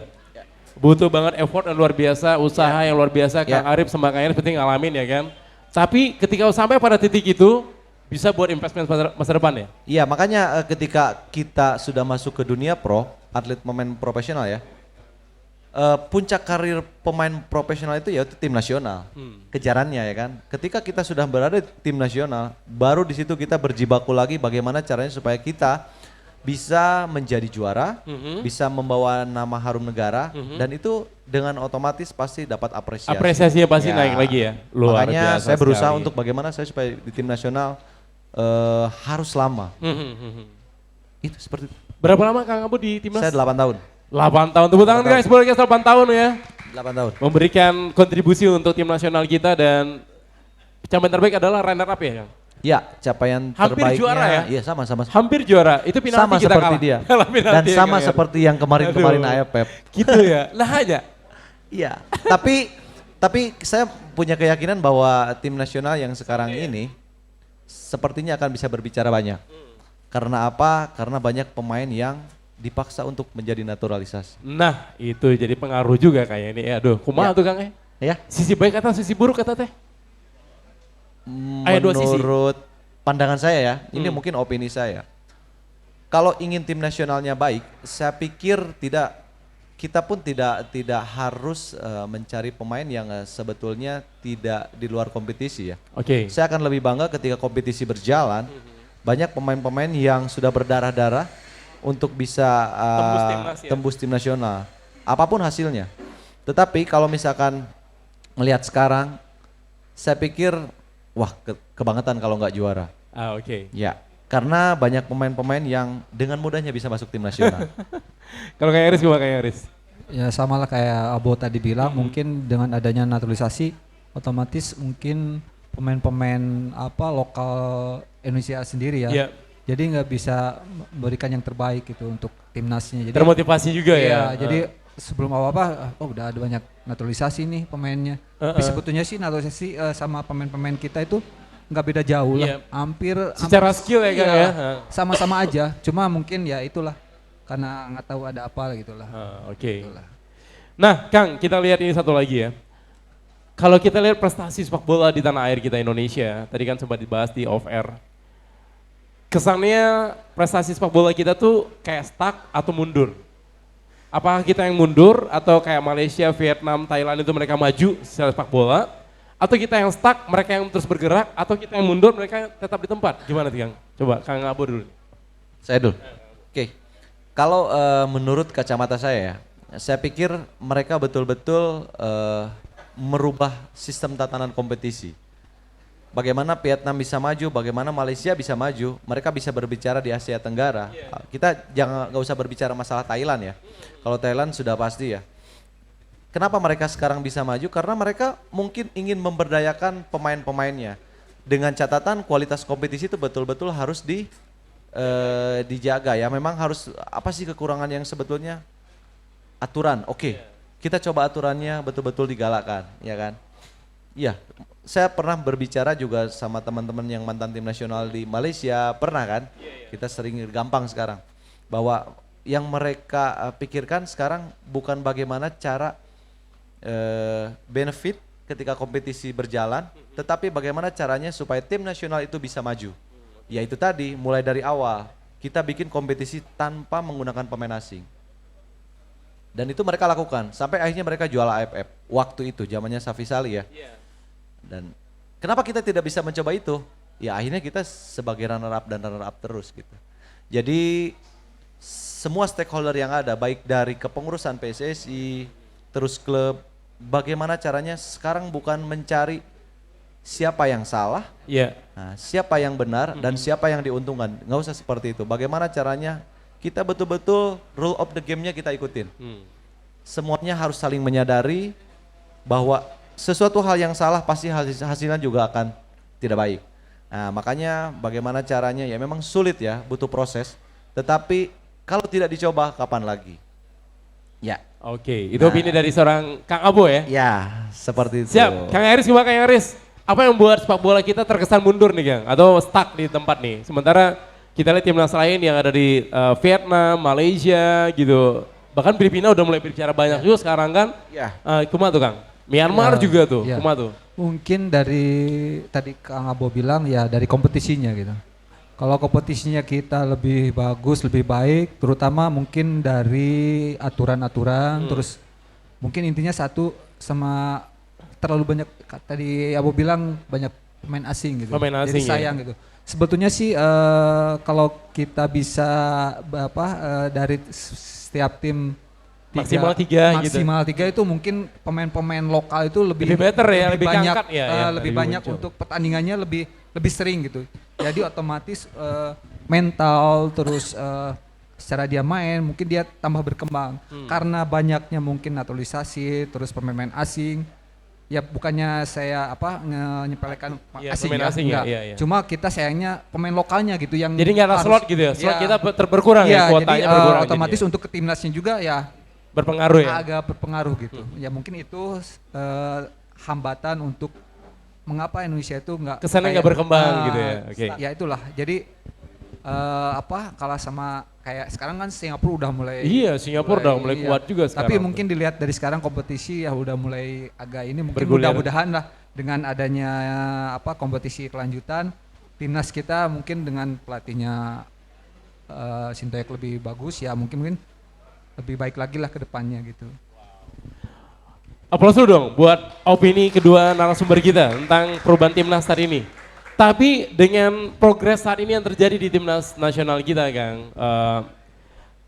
Butuh banget effort yang luar biasa, usaha yang luar biasa. Kang Ya. Arif sama Kang Eris penting ngalamin ya kan. Tapi ketika sampai pada titik itu, bisa buat investment masa depan ya? Iya, makanya ketika kita sudah masuk ke dunia pro, atlet pemain profesional ya, puncak karir pemain profesional itu yaitu tim nasional. Kejarannya ya kan. Ketika kita sudah berada di tim nasional, baru di situ kita berjibaku lagi bagaimana caranya supaya kita bisa menjadi juara, bisa membawa nama harum negara, dan itu dengan otomatis pasti dapat apresiasi. Apresiasinya pasti naik lagi ya? Luar Makanya biasa saya berusaha sekali. untuk bagaimana saya supaya di tim nasional harus lama. Itu seperti itu. Berapa lama Kang Abu di timnas? Saya 8 tahun. 8 tahun, tepuk tangan guys, boleh guys 8 tahun ya. 8 tahun. Memberikan kontribusi untuk tim nasional kita dan pencapaian terbaik adalah runner up ya Kang? Ya, capaian Hampir terbaiknya. juara ya? Iya, sama. Hampir juara, itu penalti Sama kita seperti kalah. dia. Kalah penalti Dan ya, sama Kang, ya? seperti yang kemarin-kemarin Aduh. AFF. Gitu ya, nah aja. Iya, tapi saya punya keyakinan bahwa tim nasional yang sekarang ini sepertinya akan bisa berbicara banyak. Karena apa? Karena banyak pemain yang dipaksa untuk menjadi naturalisasi. Nah itu jadi pengaruh juga kayaknya ini. Aduh, kumaha Ya. tuh Kang Ya, Sisi baik atau sisi buruk kata teh? Ada dua sisi. menurut pandangan saya ya, ini mungkin opini saya. Kalau ingin tim nasionalnya baik, saya pikir kita pun tidak harus mencari pemain yang sebetulnya tidak di luar kompetisi ya. Oke. Saya akan lebih bangga ketika kompetisi berjalan, banyak pemain-pemain yang sudah berdarah-darah untuk bisa Tembus timnas ya? tembus tim nasional, apapun hasilnya. Tetapi kalau misalkan melihat sekarang, saya pikir wah kebangetan kalau nggak juara. Ah oke. Ya, karena banyak pemain-pemain yang dengan mudahnya bisa masuk tim nasional. Kalau kayak Iris gimana kayak Iris? Ya sama lah kayak Abo tadi bilang, mungkin dengan adanya naturalisasi otomatis mungkin pemain-pemain apa lokal Indonesia sendiri ya. Iya. Jadi nggak bisa memberikan yang terbaik gitu untuk timnasnya. Jadi Termotivasi juga iya, ya. jadi sebelum apa-apa, oh udah ada banyak naturalisasi nih pemainnya. Tapi sebetulnya sih naturalisasi sama pemain-pemain kita itu nggak beda jauh Iya. lah. Hampir Secara skill ya Kang iya, ya. sama-sama aja. Cuma mungkin ya itulah karena nggak tahu ada apa gitu lah. Oke. Nah Kang, kita lihat ini satu lagi ya. Kalau kita lihat prestasi sepak bola di tanah air kita Indonesia, tadi kan sempat dibahas di off air. Kesannya prestasi sepak bola kita tuh kayak stuck atau mundur. Apakah kita yang mundur atau kayak Malaysia, Vietnam, Thailand itu mereka maju secara sepak bola? Atau kita yang stuck, mereka yang terus bergerak? Atau kita yang mundur, mereka tetap di tempat? Gimana nih Kang? Coba Kang Abo dulu. Saya dulu. Oke. Kalau menurut kacamata saya pikir mereka betul-betul merubah sistem tatanan kompetisi. Bagaimana Vietnam bisa maju, bagaimana Malaysia bisa maju, mereka bisa berbicara di Asia Tenggara. Kita nggak usah berbicara masalah Thailand ya. Kalau Thailand sudah pasti ya. Kenapa mereka sekarang bisa maju? Karena mereka mungkin ingin memberdayakan pemain-pemainnya. Dengan catatan kualitas kompetisi itu betul-betul harus dijaga ya. Memang harus apa sih kekurangan yang sebetulnya? Aturan. Oke. Kita coba aturannya betul-betul digalakkan, ya kan? Iya. Saya pernah berbicara juga sama teman-teman yang mantan tim nasional di Malaysia, pernah kan? Kita sering gampang sekarang bahwa yang mereka pikirkan sekarang bukan bagaimana cara benefit ketika kompetisi berjalan, tetapi bagaimana caranya supaya tim nasional itu bisa maju. Yaitu tadi mulai dari awal kita bikin kompetisi tanpa menggunakan pemain asing. Dan itu mereka lakukan sampai akhirnya mereka jual AFF. Waktu itu zamannya Safi Salih ya. Dan kenapa kita tidak bisa mencoba itu? Ya akhirnya kita sebagai runner up dan runner up terus gitu. Jadi semua stakeholder yang ada baik dari kepengurusan PSSI, terus klub, bagaimana caranya sekarang bukan mencari siapa yang salah, nah, siapa yang benar dan siapa yang diuntungkan. Nggak usah seperti itu. Bagaimana caranya kita betul-betul rule of the game-nya kita ikutin. Semuanya harus saling menyadari bahwa sesuatu hal yang salah pasti hasilnya juga akan tidak baik. Nah makanya bagaimana caranya ya memang sulit ya, butuh proses. Tetapi kalau tidak dicoba kapan lagi? Ya. Oke, itu opini dari seorang Kang Abo ya? Ya seperti itu. Siap, Kang Eris gimana Kang Eris? Apa yang membuat sepak bola kita terkesan mundur nih Kang? Atau stuck di tempat nih? Sementara kita lihat timnas lain yang ada di Vietnam, Malaysia gitu. Bahkan Filipina udah mulai berbicara banyak juga sekarang kan. Ya. Kumaha tuh Kang? Myanmar Ya, juga tuh, ya. kumaha tuh? Mungkin dari tadi Kang Abo bilang ya dari kompetisinya gitu. Kalau kompetisinya kita lebih bagus, lebih baik, terutama mungkin dari aturan-aturan, terus mungkin intinya satu sama terlalu banyak tadi Abo bilang banyak pemain asing gitu. Pemain asing, Jadi ya. sayang gitu. Sebetulnya sih kalau kita bisa dari setiap tim Maksimal tiga gitu. maksimal tiga itu mungkin pemain-pemain lokal itu lebih Lebih better ya, lebih banyak keangkat ya, ya, lebih lebih banyak muncul. untuk pertandingannya lebih sering gitu. Jadi otomatis mental terus secara dia main mungkin dia tambah berkembang karena banyaknya mungkin naturalisasi terus pemain asing. Ya bukannya saya nyepelekan Iya, asing pemain ya, asing ya, enggak. iya, iya. Cuma kita sayangnya pemain lokalnya gitu yang Jadi nggak ada harus- slot gitu ya? Slot ya, kita berkurang ya, iya, kuotanya jadi berkurang. otomatis jadi ya. untuk ke timnasnya juga ya Berpengaruh ya? agak berpengaruh gitu. Ya mungkin itu hambatan untuk mengapa Indonesia itu nggak Kesannya nggak kayak- berkembang gitu ya, oke. Ya itulah. Jadi kalah sama kayak sekarang kan Singapura udah mulai Iya, Singapura udah mulai iya. kuat juga sekarang. Tapi mungkin dilihat dari sekarang kompetisi ya udah mulai agak ini mungkin Bergulir. mudah-mudahan lah dengan adanya kompetisi kelanjutan timnas kita mungkin dengan pelatihnya Sintayong lebih bagus ya mungkin lebih baik lagi lah ke depannya gitu. Aplaus dulu dong buat opini kedua narasumber kita tentang perubahan timnas saat ini. Tapi dengan progres saat ini yang terjadi di timnas nasional kita, Kang,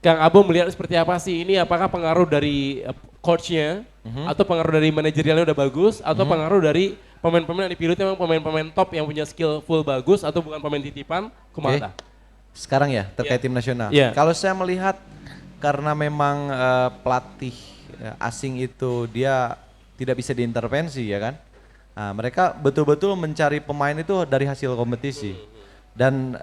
Kang Abo melihat seperti apa sih ini? Apakah pengaruh dari coachnya, atau pengaruh dari manajerialnya udah bagus, atau pengaruh dari pemain-pemain yang dipilih itu memang pemain-pemain top yang punya skill full bagus, atau bukan pemain titipan? Kumaha? Sekarang ya terkait tim nasional. Iya. Kalau saya melihat karena memang pelatih asing itu dia tidak bisa diintervensi ya kan. Nah, mereka betul-betul mencari pemain itu dari hasil kompetisi. Dan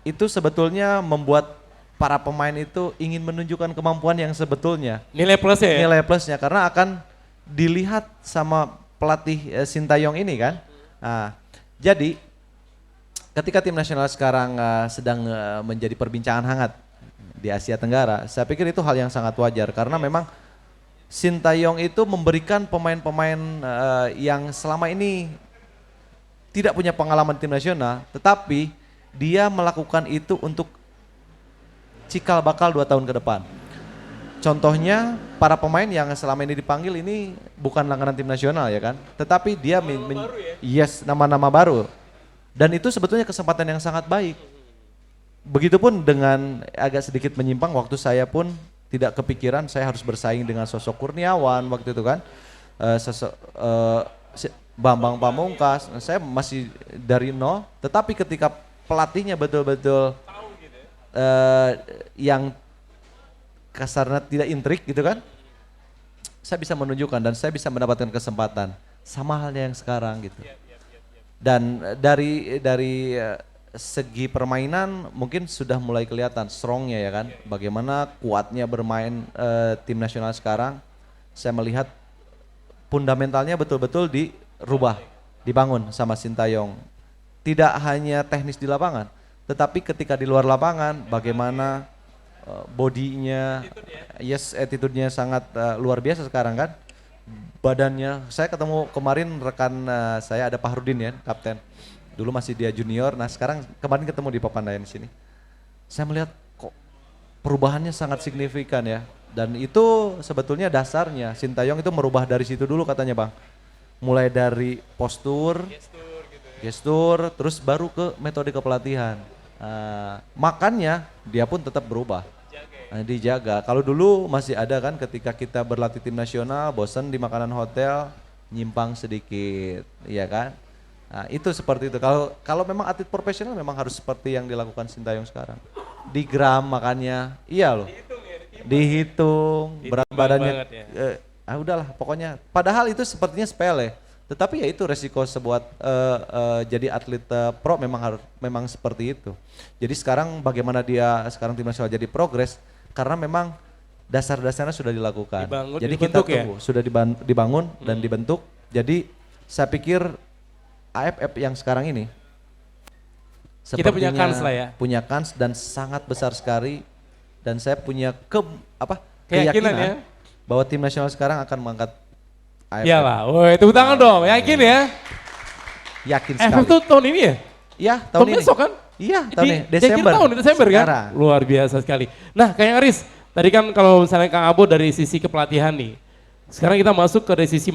itu sebetulnya membuat para pemain itu ingin menunjukkan kemampuan yang sebetulnya. Nilai plusnya ya? Nilai plusnya karena akan dilihat sama pelatih Sintayong ini kan. Nah, jadi ketika tim nasional sekarang sedang menjadi perbincangan hangat di Asia Tenggara, saya pikir itu hal yang sangat wajar karena memang Sintayong itu memberikan pemain-pemain yang selama ini tidak punya pengalaman tim nasional, tetapi dia melakukan itu untuk cikal bakal 2 tahun ke depan. Contohnya para pemain yang selama ini dipanggil ini bukan langganan tim nasional ya kan, tetapi dia yes nama-nama baru. Dan itu sebetulnya kesempatan yang sangat baik. Begitupun dengan agak sedikit menyimpang waktu saya pun tidak kepikiran saya harus bersaing dengan sosok Kurniawan waktu itu kan, sosok Bambang Pamungkas. Saya masih dari nol, tetapi ketika pelatihnya betul-betul yang kasarnya tidak intrik gitu kan, saya bisa menunjukkan dan saya bisa mendapatkan kesempatan sama halnya yang sekarang gitu. Dan dari segi permainan mungkin sudah mulai kelihatan strongnya ya kan, bagaimana kuatnya bermain tim nasional sekarang. Saya melihat fundamentalnya betul-betul dirubah, dibangun sama Sintayong. Tidak hanya teknis di lapangan, tetapi ketika di luar lapangan bagaimana bodinya, yes attitude-nya sangat luar biasa sekarang kan. Badannya, saya ketemu kemarin rekan saya ada Pahrudin ya, kapten. Dulu masih dia junior, nah sekarang kemarin ketemu di Papandayan sini. Saya melihat kok perubahannya sangat signifikan ya. Dan itu sebetulnya dasarnya, Sintayong itu merubah dari situ dulu katanya Bang. Mulai dari postur, gestur, terus baru ke metode kepelatihan. Makannya dia pun tetap berubah. Dijaga. Kalau dulu masih ada kan ketika kita berlatih tim nasional, bosan di makanan hotel, nyimpang sedikit, iya kan? Nah, itu seperti itu. Kalau memang atlet profesional memang harus seperti yang dilakukan Sintayong sekarang. Di gram makannya, iya loh. Dihitung, berat badannya. Udahlah pokoknya. Padahal itu sepertinya sepele. Tetapi ya itu resiko sebuah jadi atlet pro memang seperti itu. Jadi sekarang bagaimana dia sekarang tim nasional jadi progres karena memang dasar-dasarnya sudah dilakukan. Jadi kita tunggu, sudah dibangun dan dibentuk. Jadi saya pikir AFF yang sekarang ini kita punya kans lah ya. Punya kans dan sangat besar sekali dan saya punya keyakinan ya. bahwa tim nasional sekarang akan mengangkat AFF. Iyalah, woi tepuk tangan dong, yakin ya. Yakin AFF sekali. tuh tahun ini ya? Iya, tahun ini. Besok kan? Iya, tahun ini. Di akhir tahun, Desember kan? Sekarang. Luar biasa sekali. Nah, kayak Aris, tadi kan kalau misalnya Kang Abo dari sisi kepelatihan nih, sekarang kita masuk ke dari sisi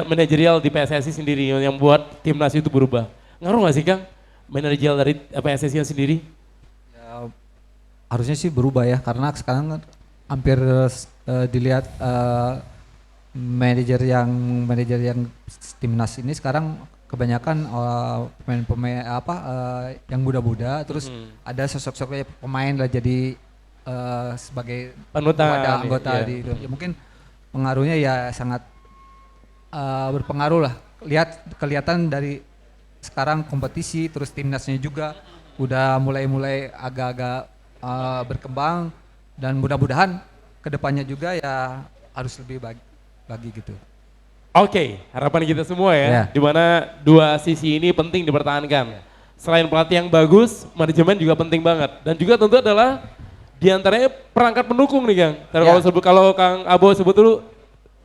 manajerial di PSSI sendiri yang buat timnas itu berubah. Ngaruh gak sih Kang, manajerial dari PSSI sendiri? Ya, harusnya sih berubah ya, karena sekarang kan hampir dilihat manajer yang timnas ini sekarang kebanyakan pemain-pemain yang muda-muda, terus ada sosok-sosok pemain lah jadi sebagai panutan wadah anggota ya. di itu. Ya mungkin pengaruhnya ya sangat berpengaruh lah. Kelihatan dari sekarang kompetisi, terus timnasnya juga udah mulai agak-agak berkembang, dan mudah-mudahan kedepannya juga ya harus lebih bagi gitu. Oke, harapan kita semua ya, Ya. di mana dua sisi ini penting dipertahankan. Selain pelatih yang bagus, manajemen juga penting banget. Dan juga tentu adalah diantaranya perangkat pendukung nih Kang. Kalau Kang Abo sebut dulu,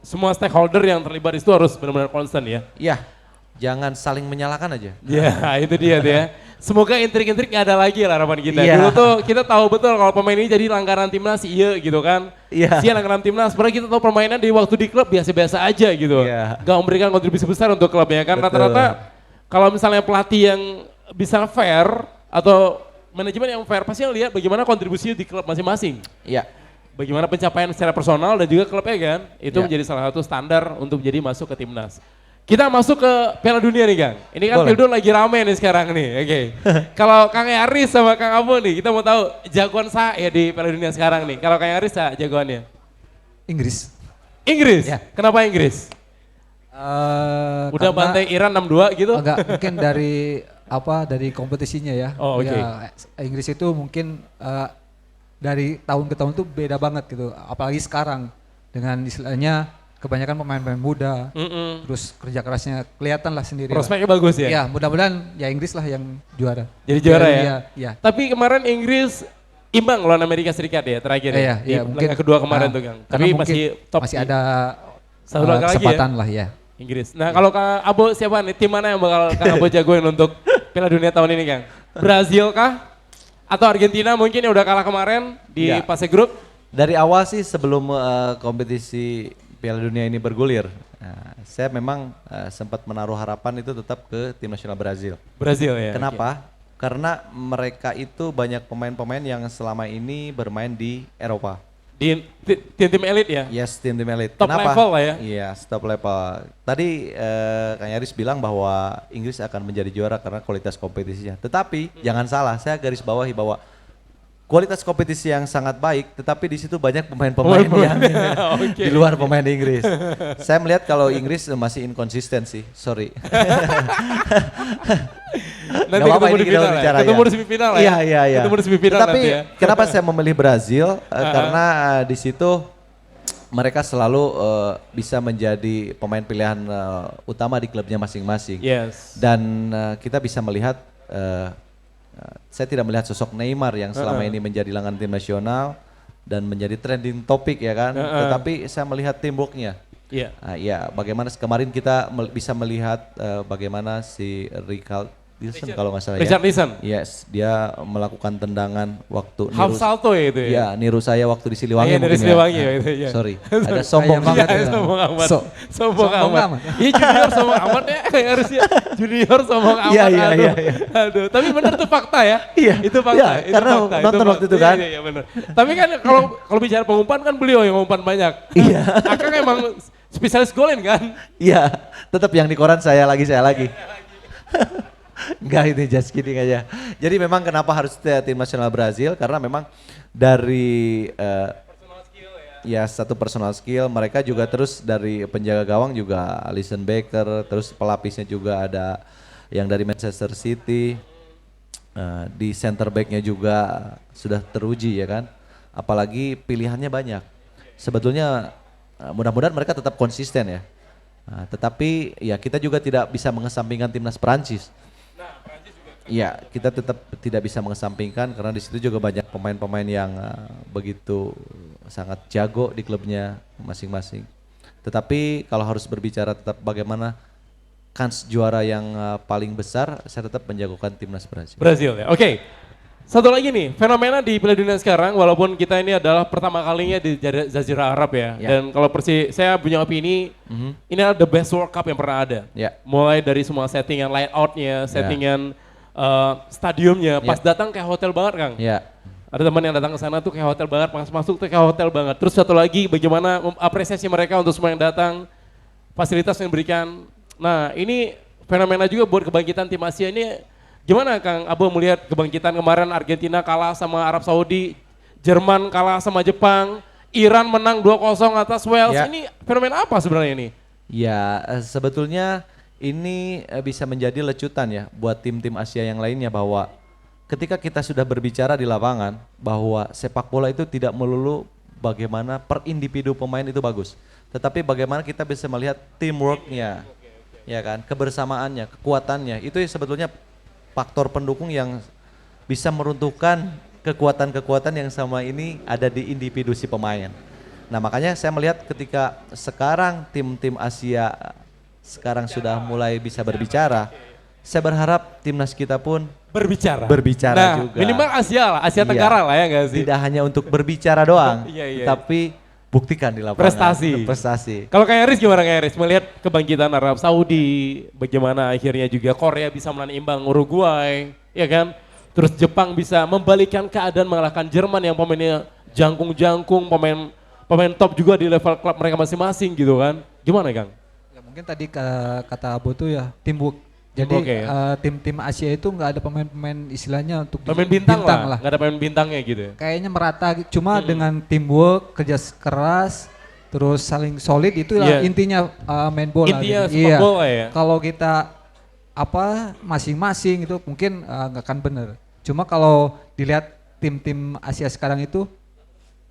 semua stakeholder yang terlibat itu harus benar-benar konstan ya. Iya, jangan saling menyalahkan aja. Ya itu dia tuh ya. Semoga intrik-intrik gak ada lagi lah harapan kita. Iya. Dulu tuh kita tahu betul kalau pemain ini jadi langganan timnas, iya gitu kan. Iya. Sia langganan timnas, padahal kita tahu permainan di waktu di klub biasa-biasa aja gitu. Iya. Gak memberikan kontribusi besar untuk klubnya kan. Betul. Rata-rata kalau misalnya pelatih yang bisa fair atau manajemen yang fair pasti yang lihat bagaimana kontribusinya di klub masing-masing. Iya. Bagaimana pencapaian secara personal dan juga klubnya kan. Itu Iya. menjadi salah satu standar untuk jadi masuk ke timnas. Kita masuk ke Piala Dunia nih Kang. Ini kan Boleh. Pildo lagi rame nih sekarang nih. Oke. Kalau Kang Aris sama Kang Abo nih, kita mau tahu jagoan ya di Piala Dunia sekarang nih. Kalau Kang Aris jagoannya? Inggris. Inggris? Ya. Kenapa Inggris? Udah Karena bantai Iran 6-2 gitu? agak mungkin dari kompetisinya ya. Oh, oke. Ya, Inggris itu mungkin dari tahun ke tahun tuh beda banget gitu. Apalagi sekarang dengan istilahnya kebanyakan pemain-pemain muda, terus kerja kerasnya kelihatan lah sendiri. Prospeknya bagus ya? Ya, mudah-mudahan ya Inggris lah yang juara. Jadi juara ya? Iya. Tapi kemarin Inggris imbang lawan Amerika Serikat ya terakhir ya? Iya, Di mungkin laga kedua kemarin nah, tuh Kang. karena Tapi mungkin masih top. masih ada satu laga lagi ya? kesempatan lah ya. Inggris. Nah kalau Kang Abo siapa nih? Tim mana yang bakal Kang Abo jagoin untuk Piala Dunia tahun ini Kang? Brazil kah? Atau Argentina mungkin yang udah kalah kemarin di Ya. fase grup? Dari awal sih sebelum kompetisi Piala Dunia ini bergulir, saya memang sempat menaruh harapan itu tetap ke tim nasional Brazil. Brazil ya? Kenapa? Karena mereka itu banyak pemain-pemain yang selama ini bermain di Eropa. Di tim elit ya? Yes, tim-tim elit. Top level lah ya? Iya, top level. Tadi Kang Yaris bilang bahwa Inggris akan menjadi juara karena kualitas kompetisinya. Tetapi jangan salah, saya garis bawahi bahwa kualitas kompetisi yang sangat baik, tetapi di situ banyak pemain-pemain yang Oke. di luar pemain Inggris. Saya melihat kalau Inggris masih inkonsisten sih, sorry. Nanti Nggak apa-apa, ketemu ini di kita final ya? berbicara Ketemu ya. di semifinal ya? Iya. Ketemu di semifinal Tetapi nanti ya? kenapa saya memilih Brazil? Karena di situ mereka selalu bisa menjadi pemain pilihan utama di klubnya masing-masing. Yes. Dan kita bisa melihat, saya tidak melihat sosok Neymar yang selama ini menjadi langganan tim nasional dan menjadi trending topik ya kan. Tetapi saya melihat teamworknya. Iya. Ya, bagaimana kemarin kita bisa melihat bagaimana si Richarlison kalau nggak salah Richarlison. ya. Yes, dia melakukan tendangan waktu Half salto ya itu ya? Iya, niru saya waktu di Siliwangi Iya, dari mungkin Siliwangi ya. ya itu, iya. Sorry, ada sombong banget Iya, ya. sombong amat. So- sombong sombong amat. amat. Iya junior sombong amat ya, kayak harusnya junior sombong amat. Iya, aduh. iya. Aduh, tapi benar tuh fakta ya. Iya, Itu fakta. iya, itu karena fakta, nonton fakta. waktu itu kan. Iya, benar. Tapi kan kalau bicara pengumpan kan beliau yang ngumpan banyak. Iya. Akang emang spesialis golin kan? Iya, tetap yang di koran saya lagi. Enggak, itu just kidding aja. Jadi memang kenapa harus tim nasional Brazil, karena memang dari ya satu personal skill, mereka juga terus dari penjaga gawang juga Alisson Becker, terus pelapisnya juga ada yang dari Manchester City, di center backnya juga sudah teruji ya kan, apalagi pilihannya banyak. Sebetulnya mudah-mudahan mereka tetap konsisten ya. Tetapi ya kita juga tidak bisa mengesampingkan timnas Perancis. Ya, kita tetap tidak bisa mengesampingkan karena di situ juga banyak pemain-pemain yang begitu sangat jago di klubnya masing-masing. Tetapi kalau harus berbicara tetap bagaimana kans juara yang paling besar, saya tetap menjagokan timnas Brazil. Brazil ya, oke. Satu lagi nih, fenomena di Piala Dunia sekarang, walaupun kita ini adalah pertama kalinya di Jazirah Arab ya. Ya. Dan kalau saya punya opini, ini adalah the best World Cup yang pernah ada. Ya. Mulai dari semua settingan layoutnya, settingan stadiumnya, pas datang kayak hotel banget Kang. Ya. Ada teman yang datang ke sana tuh kayak hotel banget, pas masuk tuh kayak hotel banget. Terus satu lagi, bagaimana apresiasi mereka untuk semua yang datang, fasilitas yang diberikan. Nah ini fenomena juga buat kebangkitan tim Asia ini. Gimana Kang Abo melihat kebangkitan kemarin Argentina kalah sama Arab Saudi, Jerman kalah sama Jepang, Iran menang 2-0 atas Wales. Ya. Ini fenomena apa sebenarnya ini? Ya, sebetulnya ini bisa menjadi lecutan ya buat tim-tim Asia yang lainnya, bahwa ketika kita sudah berbicara di lapangan bahwa sepak bola itu tidak melulu bagaimana per individu pemain itu bagus, tetapi bagaimana kita bisa melihat teamworknya, ya kan, kebersamaannya, kekuatannya. Itu sebetulnya faktor pendukung yang bisa meruntuhkan kekuatan-kekuatan yang sama ini ada di individu si pemain. Nah makanya saya melihat ketika sekarang tim-tim Asia sekarang sudah mulai bisa berbicara, saya berharap timnas kita pun Berbicara berbicara nah, juga. minimal Asia lah, Asia Iya. Tenggara lah ya nggak sih? Tidak hanya untuk berbicara doang, Iya. tapi buktikan di lapangan. Prestasi. Kalau kayak Aris gimana kayak Aris? Melihat kebangkitan Arab Saudi, bagaimana akhirnya juga Korea bisa menahan imbang Uruguay, ya kan? Terus Jepang bisa membalikan keadaan mengalahkan Jerman yang pemainnya jangkung-jangkung, pemain top juga di level klub mereka masing-masing gitu kan? Gimana Kang? Ya, mungkin tadi kata Abu tuh ya teamwork. Jadi Teamwork ya. tim-tim Asia itu nggak ada pemain-pemain istilahnya untuk Pemain bintang lah, nggak ada pemain bintangnya gitu ya? Kayaknya merata, cuma dengan teamwork, kerja keras, terus saling solid itu Iya. intinya main bola. Intinya gitu. sepak bola ya? Kalau kita masing-masing itu mungkin nggak akan bener. Cuma kalau dilihat tim-tim Asia sekarang itu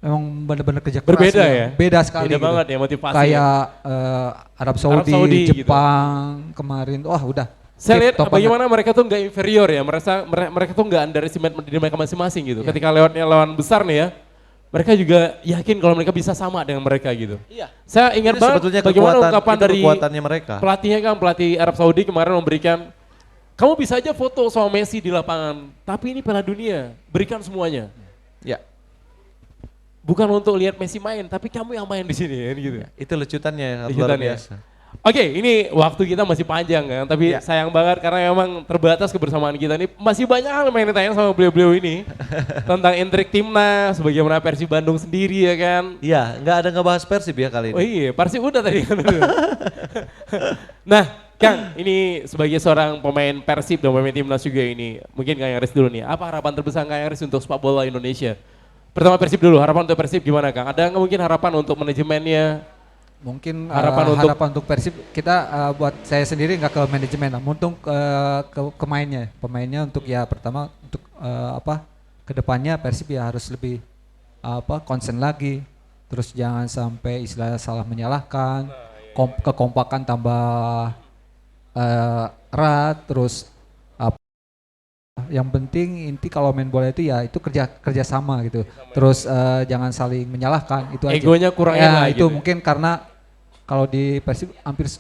memang benar-benar kerja keras. Berbeda ya? Beda sekali. Beda gitu. banget ya motivasi. Kayak Arab Saudi, Saudi gitu. Jepang kemarin, wah udah. Saya lihat tip top bagaimana mereka tuh nggak inferior ya, mereka tuh nggak underestimate di mereka masing-masing gitu. Iya. Ketika lewatnya lawan besar nih ya, mereka juga yakin kalau mereka bisa sama dengan mereka gitu. Iya. Saya ingat Itu banget sebetulnya bagaimana ungkapan dari kekuatannya mereka. pelatihnya kan, pelatih Arab Saudi kemarin memberikan, kamu bisa aja foto sama Messi di lapangan, tapi ini Piala Dunia, berikan semuanya. Ya, Bukan untuk lihat Messi main, tapi kamu yang main di sini kan gitu. itu lecutannya luar Lecutannya. biasa. Oke, ini waktu kita masih panjang kan, tapi Ya. sayang banget karena memang terbatas kebersamaan kita ini. Masih banyak hal yang ditanya sama beliau-beliau ini tentang intrik timnas, bagaimana Persib Bandung sendiri ya kan. Iya, nggak ada ngebahas Persib ya kali ini. Oh iya, Persib udah tadi kan. Nah, Kang, ini sebagai seorang pemain Persib dan pemain timnas juga ini, mungkin Kang Yaris dulu nih, apa harapan terbesar Kang Yaris untuk sepak bola Indonesia? Pertama Persib dulu, harapan untuk Persib gimana Kang? Ada nggak mungkin harapan untuk manajemennya? Mungkin Harapan untuk- Persib kita buat saya sendiri nggak ke manajemen lah, untung ke pemainnya untuk ya pertama untuk kedepannya Persib ya harus lebih konsen lagi, terus jangan sampai istilah salah menyalahkan, kekompakan tambah erat, terus yang penting inti kalau main bola itu ya itu kerja sama gitu, terus jangan saling menyalahkan itu aja. Egonya kurangin lah itu gitu. mungkin karena kalau di Persib hampir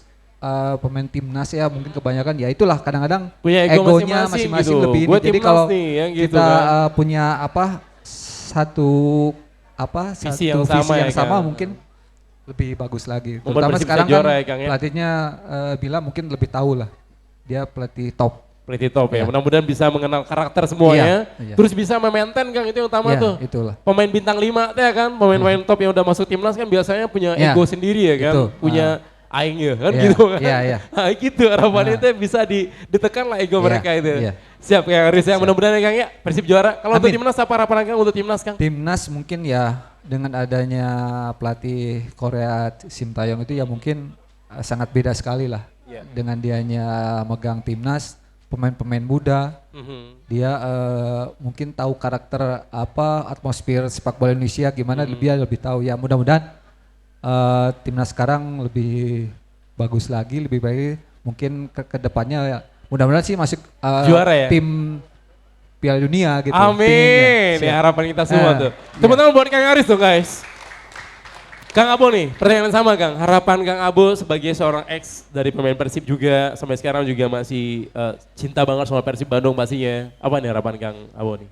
pemain timnas ya mungkin kebanyakan ya itulah kadang-kadang Punya ego egonya masing-masing masing-masing gitu. lebih Gua ini. Jadi timnas kalau nih, yang gitu kita kan. punya satu Visi satu yang sama visi yang ya, sama Kang? mungkin lebih bagus lagi. Membuat Terutama Persib sekarang bisa kan juara ya, Kang, ya? pelatihnya Bila mungkin lebih tahu lah. Dia pelatih top. Pelatih top ya, Iya. mudah-mudahan bisa mengenal karakter semuanya, Iya, iya. terus bisa memaintain Kang, itu yang utama Ya, tuh. itulah. Pemain bintang 5 ya kan, pemain-pemain top yang udah masuk timnas kan biasanya punya Iya, ego sendiri ya kan, itu. punya aingnya kan Iya, gitu kan. iya, iya. Nah, gitu harapannya itu bisa ditekan lah ego Iya, mereka itu. iya. Siap Kang Aris ya, mudah-mudahan ya Kang ya, Persib juara. Kalau untuk Amin. timnas apa harapan Kang untuk timnas Kang? Timnas mungkin ya dengan adanya pelatih Korea Sim Taeyong itu ya mungkin sangat beda sekali lah. Iya. Dengan dianya megang timnas, pemain-pemain muda, dia mungkin tahu karakter atmosfer sepak bola Indonesia gimana, dia lebih tahu ya. Mudah-mudahan timnas sekarang lebih bagus lagi, lebih baik mungkin ke depannya ya. Mudah-mudahan sih masuk Juara ya? tim Piala Dunia gitu. Amin, pinginnya. ya Siap. harapan kita semua tuh. Iya. Teman-teman buat Kang Aris tuh guys. Kang Abo nih, pertanyaan sama Kang. Harapan Kang Abo sebagai seorang ex dari pemain Persib juga, sampai sekarang juga masih cinta banget sama Persib Bandung pastinya. Apa nih harapan Kang Abo nih?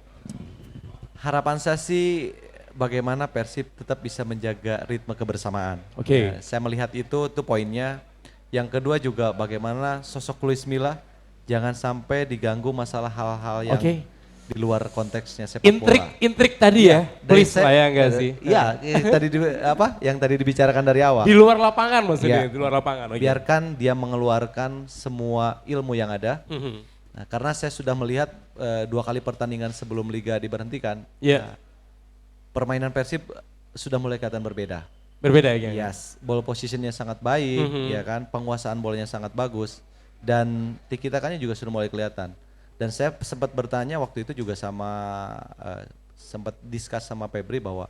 Harapan saya sih bagaimana Persib tetap bisa menjaga ritme kebersamaan. Oke. Saya melihat itu poinnya. Yang kedua juga bagaimana sosok Luis Milla jangan sampai diganggu masalah hal-hal yang Oke. di luar konteksnya sepak bola. Intrik tadi ya, Dari please lah ya enggak sih? Iya, yang tadi dibicarakan dari awal. Di luar lapangan maksudnya, Iya. di luar lapangan. Oke. Biarkan dia mengeluarkan semua ilmu yang ada. Mhm. Nah, karena saya sudah melihat 2 kali pertandingan sebelum liga diberhentikan. Iya. Nah, permainan Persib sudah mulai kelihatan berbeda. Berbeda ya Kang? Yes, ball positionnya sangat baik, ya kan, penguasaan bolanya sangat bagus, dan tiki-takanya juga sudah mulai kelihatan. Dan saya sempat bertanya waktu itu juga sama, sempat discuss sama Febri bahwa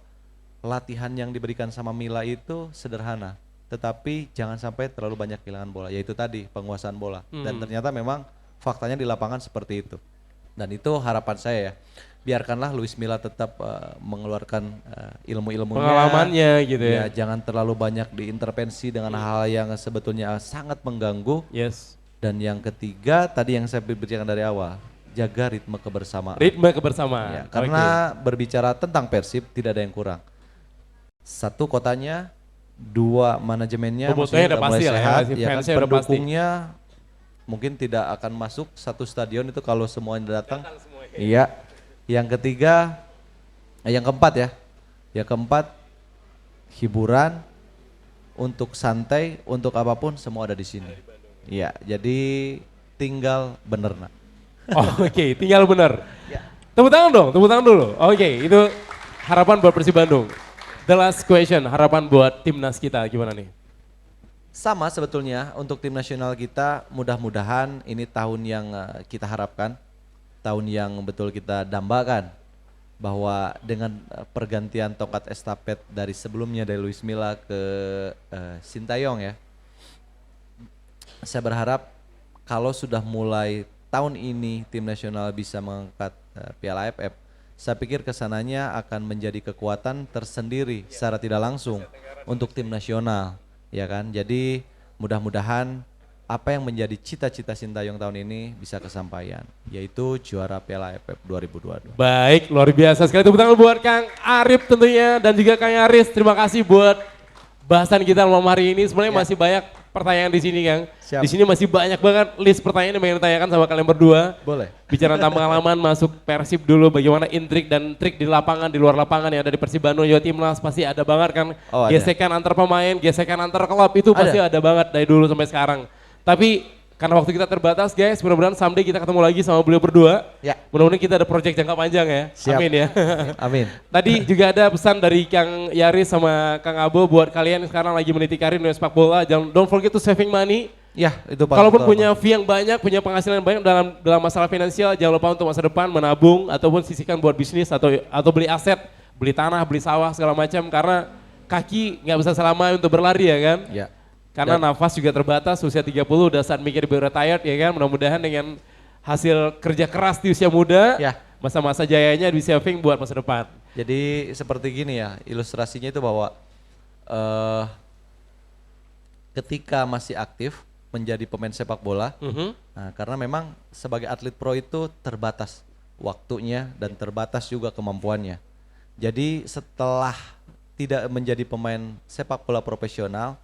latihan yang diberikan sama Mila itu sederhana, tetapi jangan sampai terlalu banyak kehilangan bola, yaitu tadi penguasaan bola. Dan ternyata memang faktanya di lapangan seperti itu. Dan itu harapan saya ya. Biarkanlah Luis Milla tetap mengeluarkan ilmu-ilmunya, Pengalamannya gitu ya. Jangan terlalu banyak diintervensi dengan hal yang sebetulnya sangat mengganggu. Yes. Dan yang ketiga tadi yang saya bicarakan dari awal, jaga ritme kebersamaan. Ritme kebersamaan. Ya, karena berbicara tentang Persib tidak ada yang kurang. 1 kotanya, 2 manajemennya Bobotohnya maksudnya udah udah mulai pasti lah ya, sehat, masih ya kan, fansnya udah pasti. pendukungnya mungkin tidak akan masuk satu stadion itu kalau semuanya datang. Iya. Yang ketiga, yang keempat ya. Yang keempat, hiburan, untuk santai, untuk apapun semua ada di sini. Iya, jadi tinggal bener nak. Oh, oke, tinggal benar. Tepuk tangan dong, tepuk tangan dulu. Oke, itu harapan buat Persib Bandung. The last question, harapan buat timnas kita gimana nih? Sama sebetulnya untuk tim nasional kita, mudah-mudahan ini tahun yang kita harapkan, tahun yang betul kita dambakan, bahwa dengan pergantian tongkat estafet dari sebelumnya dari Luis Milla ke Sintayong ya, saya berharap kalau sudah mulai tahun ini tim nasional bisa mengangkat Piala AFF, saya pikir kesananya akan menjadi kekuatan tersendiri secara tidak langsung untuk tim nasional, ya kan? Jadi mudah-mudahan apa yang menjadi cita-cita Sintayong tahun ini bisa kesampaian, yaitu juara Piala AFF 2022. Baik, luar biasa sekali. Tepuk tangan buat Kang Arif tentunya dan juga Kang Yaris. Terima kasih buat bahasan kita malam hari ini. Sebenarnya masih banyak pertanyaan di sini Kang. Siap. Di sini masih banyak banget list pertanyaan yang ingin ditanyakan sama kalian berdua. Boleh. Bicara tentang pengalaman masuk Persib dulu, bagaimana intrik dan trik di lapangan, di luar lapangan yang ada di Persib Bandung, Jawa Timnas pasti ada banget kan. Oh, ada. Gesekan antar pemain, gesekan antar klub itu pasti ada banget dari dulu sampai sekarang. Tapi karena waktu kita terbatas guys, mudah-mudahan someday kita ketemu lagi sama beliau berdua. Ya. Mudah-mudahan kita ada project jangka panjang ya. Siap. Amin ya. Amin. Tadi juga ada pesan dari Kang Yaris sama Kang Abo buat kalian yang sekarang lagi meniti karir di sepak bola, jangan don't forget to saving money. Ya, itu Pak. Kalaupun punya fee yang banyak, punya penghasilan yang banyak dalam masalah finansial, jangan lupa untuk masa depan menabung ataupun sisihkan buat bisnis atau beli aset, beli tanah, beli sawah segala macam, karena kaki nggak bisa selama untuk berlari ya kan. Ya. Karena nafas juga terbatas, usia 30 udah saat mikir retired ya kan. Mudah-mudahan dengan hasil kerja keras di usia muda, Ya. masa-masa jayanya di saving buat masa depan. Jadi seperti gini ya, ilustrasinya itu bahwa ketika masih aktif menjadi pemain sepak bola, nah, karena memang sebagai atlet pro itu terbatas waktunya dan terbatas juga kemampuannya. Jadi setelah tidak menjadi pemain sepak bola profesional,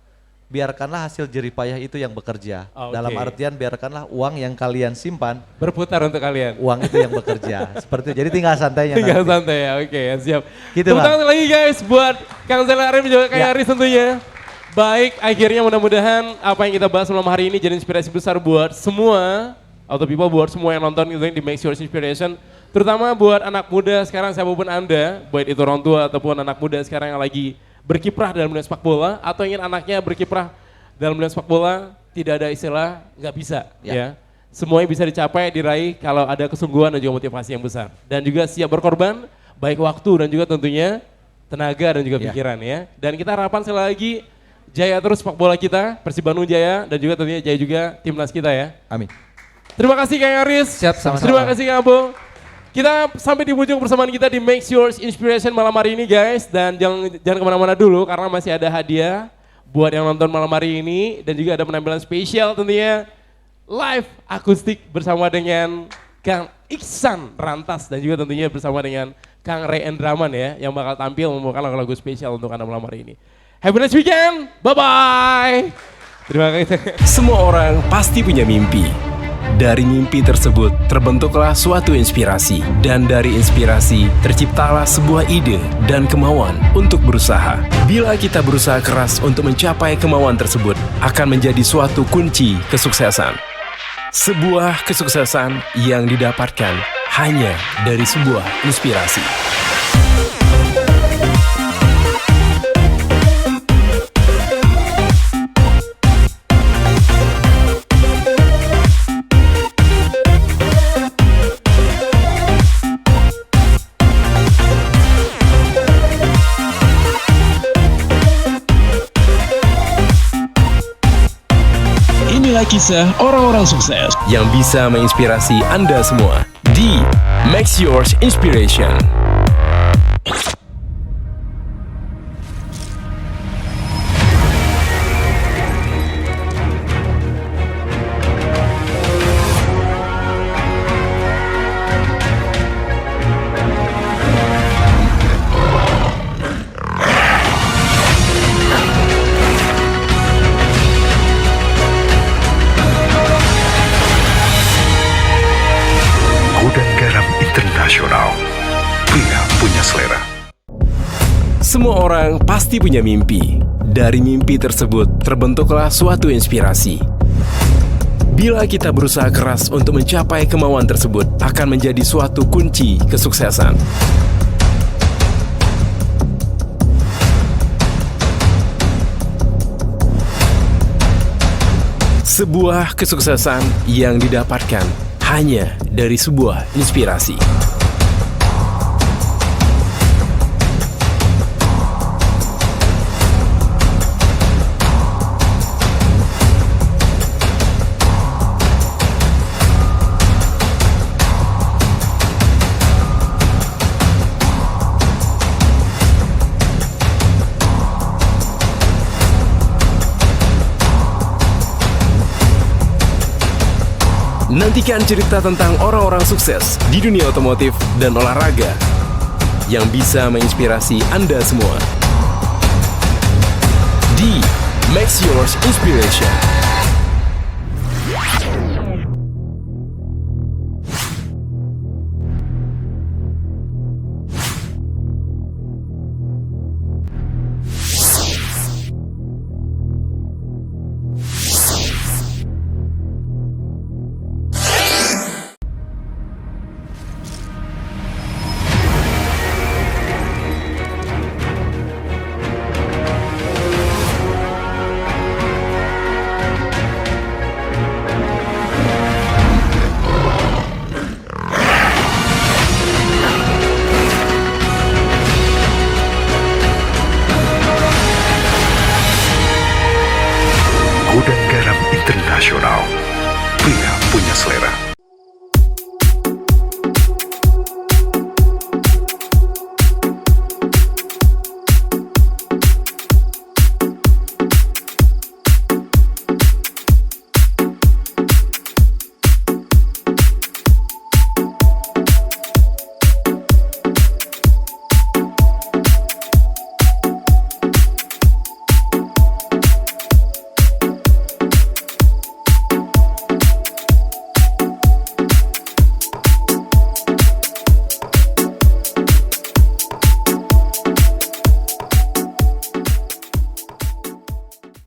biarkanlah hasil jerih payah itu yang bekerja. Oke. Dalam artian biarkanlah uang yang kalian simpan, Berputar untuk kalian. uang itu yang bekerja. Seperti itu. Jadi tinggal santainya Tinggal nanti. santai ya, oke siap. Gitu, Tepuk Bang. tangan lagi guys buat Kang Zela Arif juga Kang Ya. Yaris tentunya. Baik, akhirnya mudah-mudahan apa yang kita bahas malam hari ini jadi inspirasi besar buat semua, atau people buat semua yang nonton gitu di Make Sure Inspiration. Terutama buat anak muda sekarang, siapapun Anda, baik itu orang tua ataupun anak muda sekarang yang lagi berkiprah dalam dunia sepak bola, atau ingin anaknya berkiprah dalam dunia sepak bola, tidak ada istilah nggak bisa ya. Semuanya bisa dicapai, diraih kalau ada kesungguhan dan juga motivasi yang besar. Dan juga siap berkorban, baik waktu dan juga tentunya tenaga dan juga pikiran ya. Dan kita harapan sekali lagi jaya terus sepak bola kita, Persib Bandung jaya, dan juga tentunya jaya juga timnas kita ya. Amin. Terima kasih Kang Yaris. Siap, sama-sama. Terima kasih Kang Abo. kita sampai di ujung persamaan kita di Make Yours Inspiration malam hari ini guys. Dan jangan kemana-mana dulu karena masih ada hadiah buat yang nonton malam hari ini. Dan juga ada penampilan spesial tentunya live akustik bersama dengan Kang Iksan Rantas. Dan juga tentunya bersama dengan Kang Ray Endraman ya, yang bakal tampil membawakan lagu-lagu spesial untuk Anda malam hari ini. Have a nice weekend, bye-bye. Terima kasih. Semua orang pasti punya mimpi. Dari mimpi tersebut terbentuklah suatu inspirasi. Dan dari inspirasi terciptalah sebuah ide dan kemauan untuk berusaha. Bila kita berusaha keras untuk mencapai kemauan tersebut, akan menjadi suatu kunci kesuksesan. Sebuah kesuksesan yang didapatkan hanya dari sebuah inspirasi. Inilah kisah orang-orang sukses yang bisa menginspirasi Anda semua di Make Yours Inspiration. Gudang Garam Internasional. Pria punya selera. Semua orang pasti punya mimpi. Dari mimpi tersebut terbentuklah suatu inspirasi. Bila kita berusaha keras untuk mencapai kemauan tersebut, akan menjadi suatu kunci kesuksesan. Sebuah kesuksesan yang didapatkan hanya dari sebuah inspirasi. Nantikan cerita tentang orang-orang sukses di dunia otomotif dan olahraga yang bisa menginspirasi Anda semua di Make Yours Inspiration.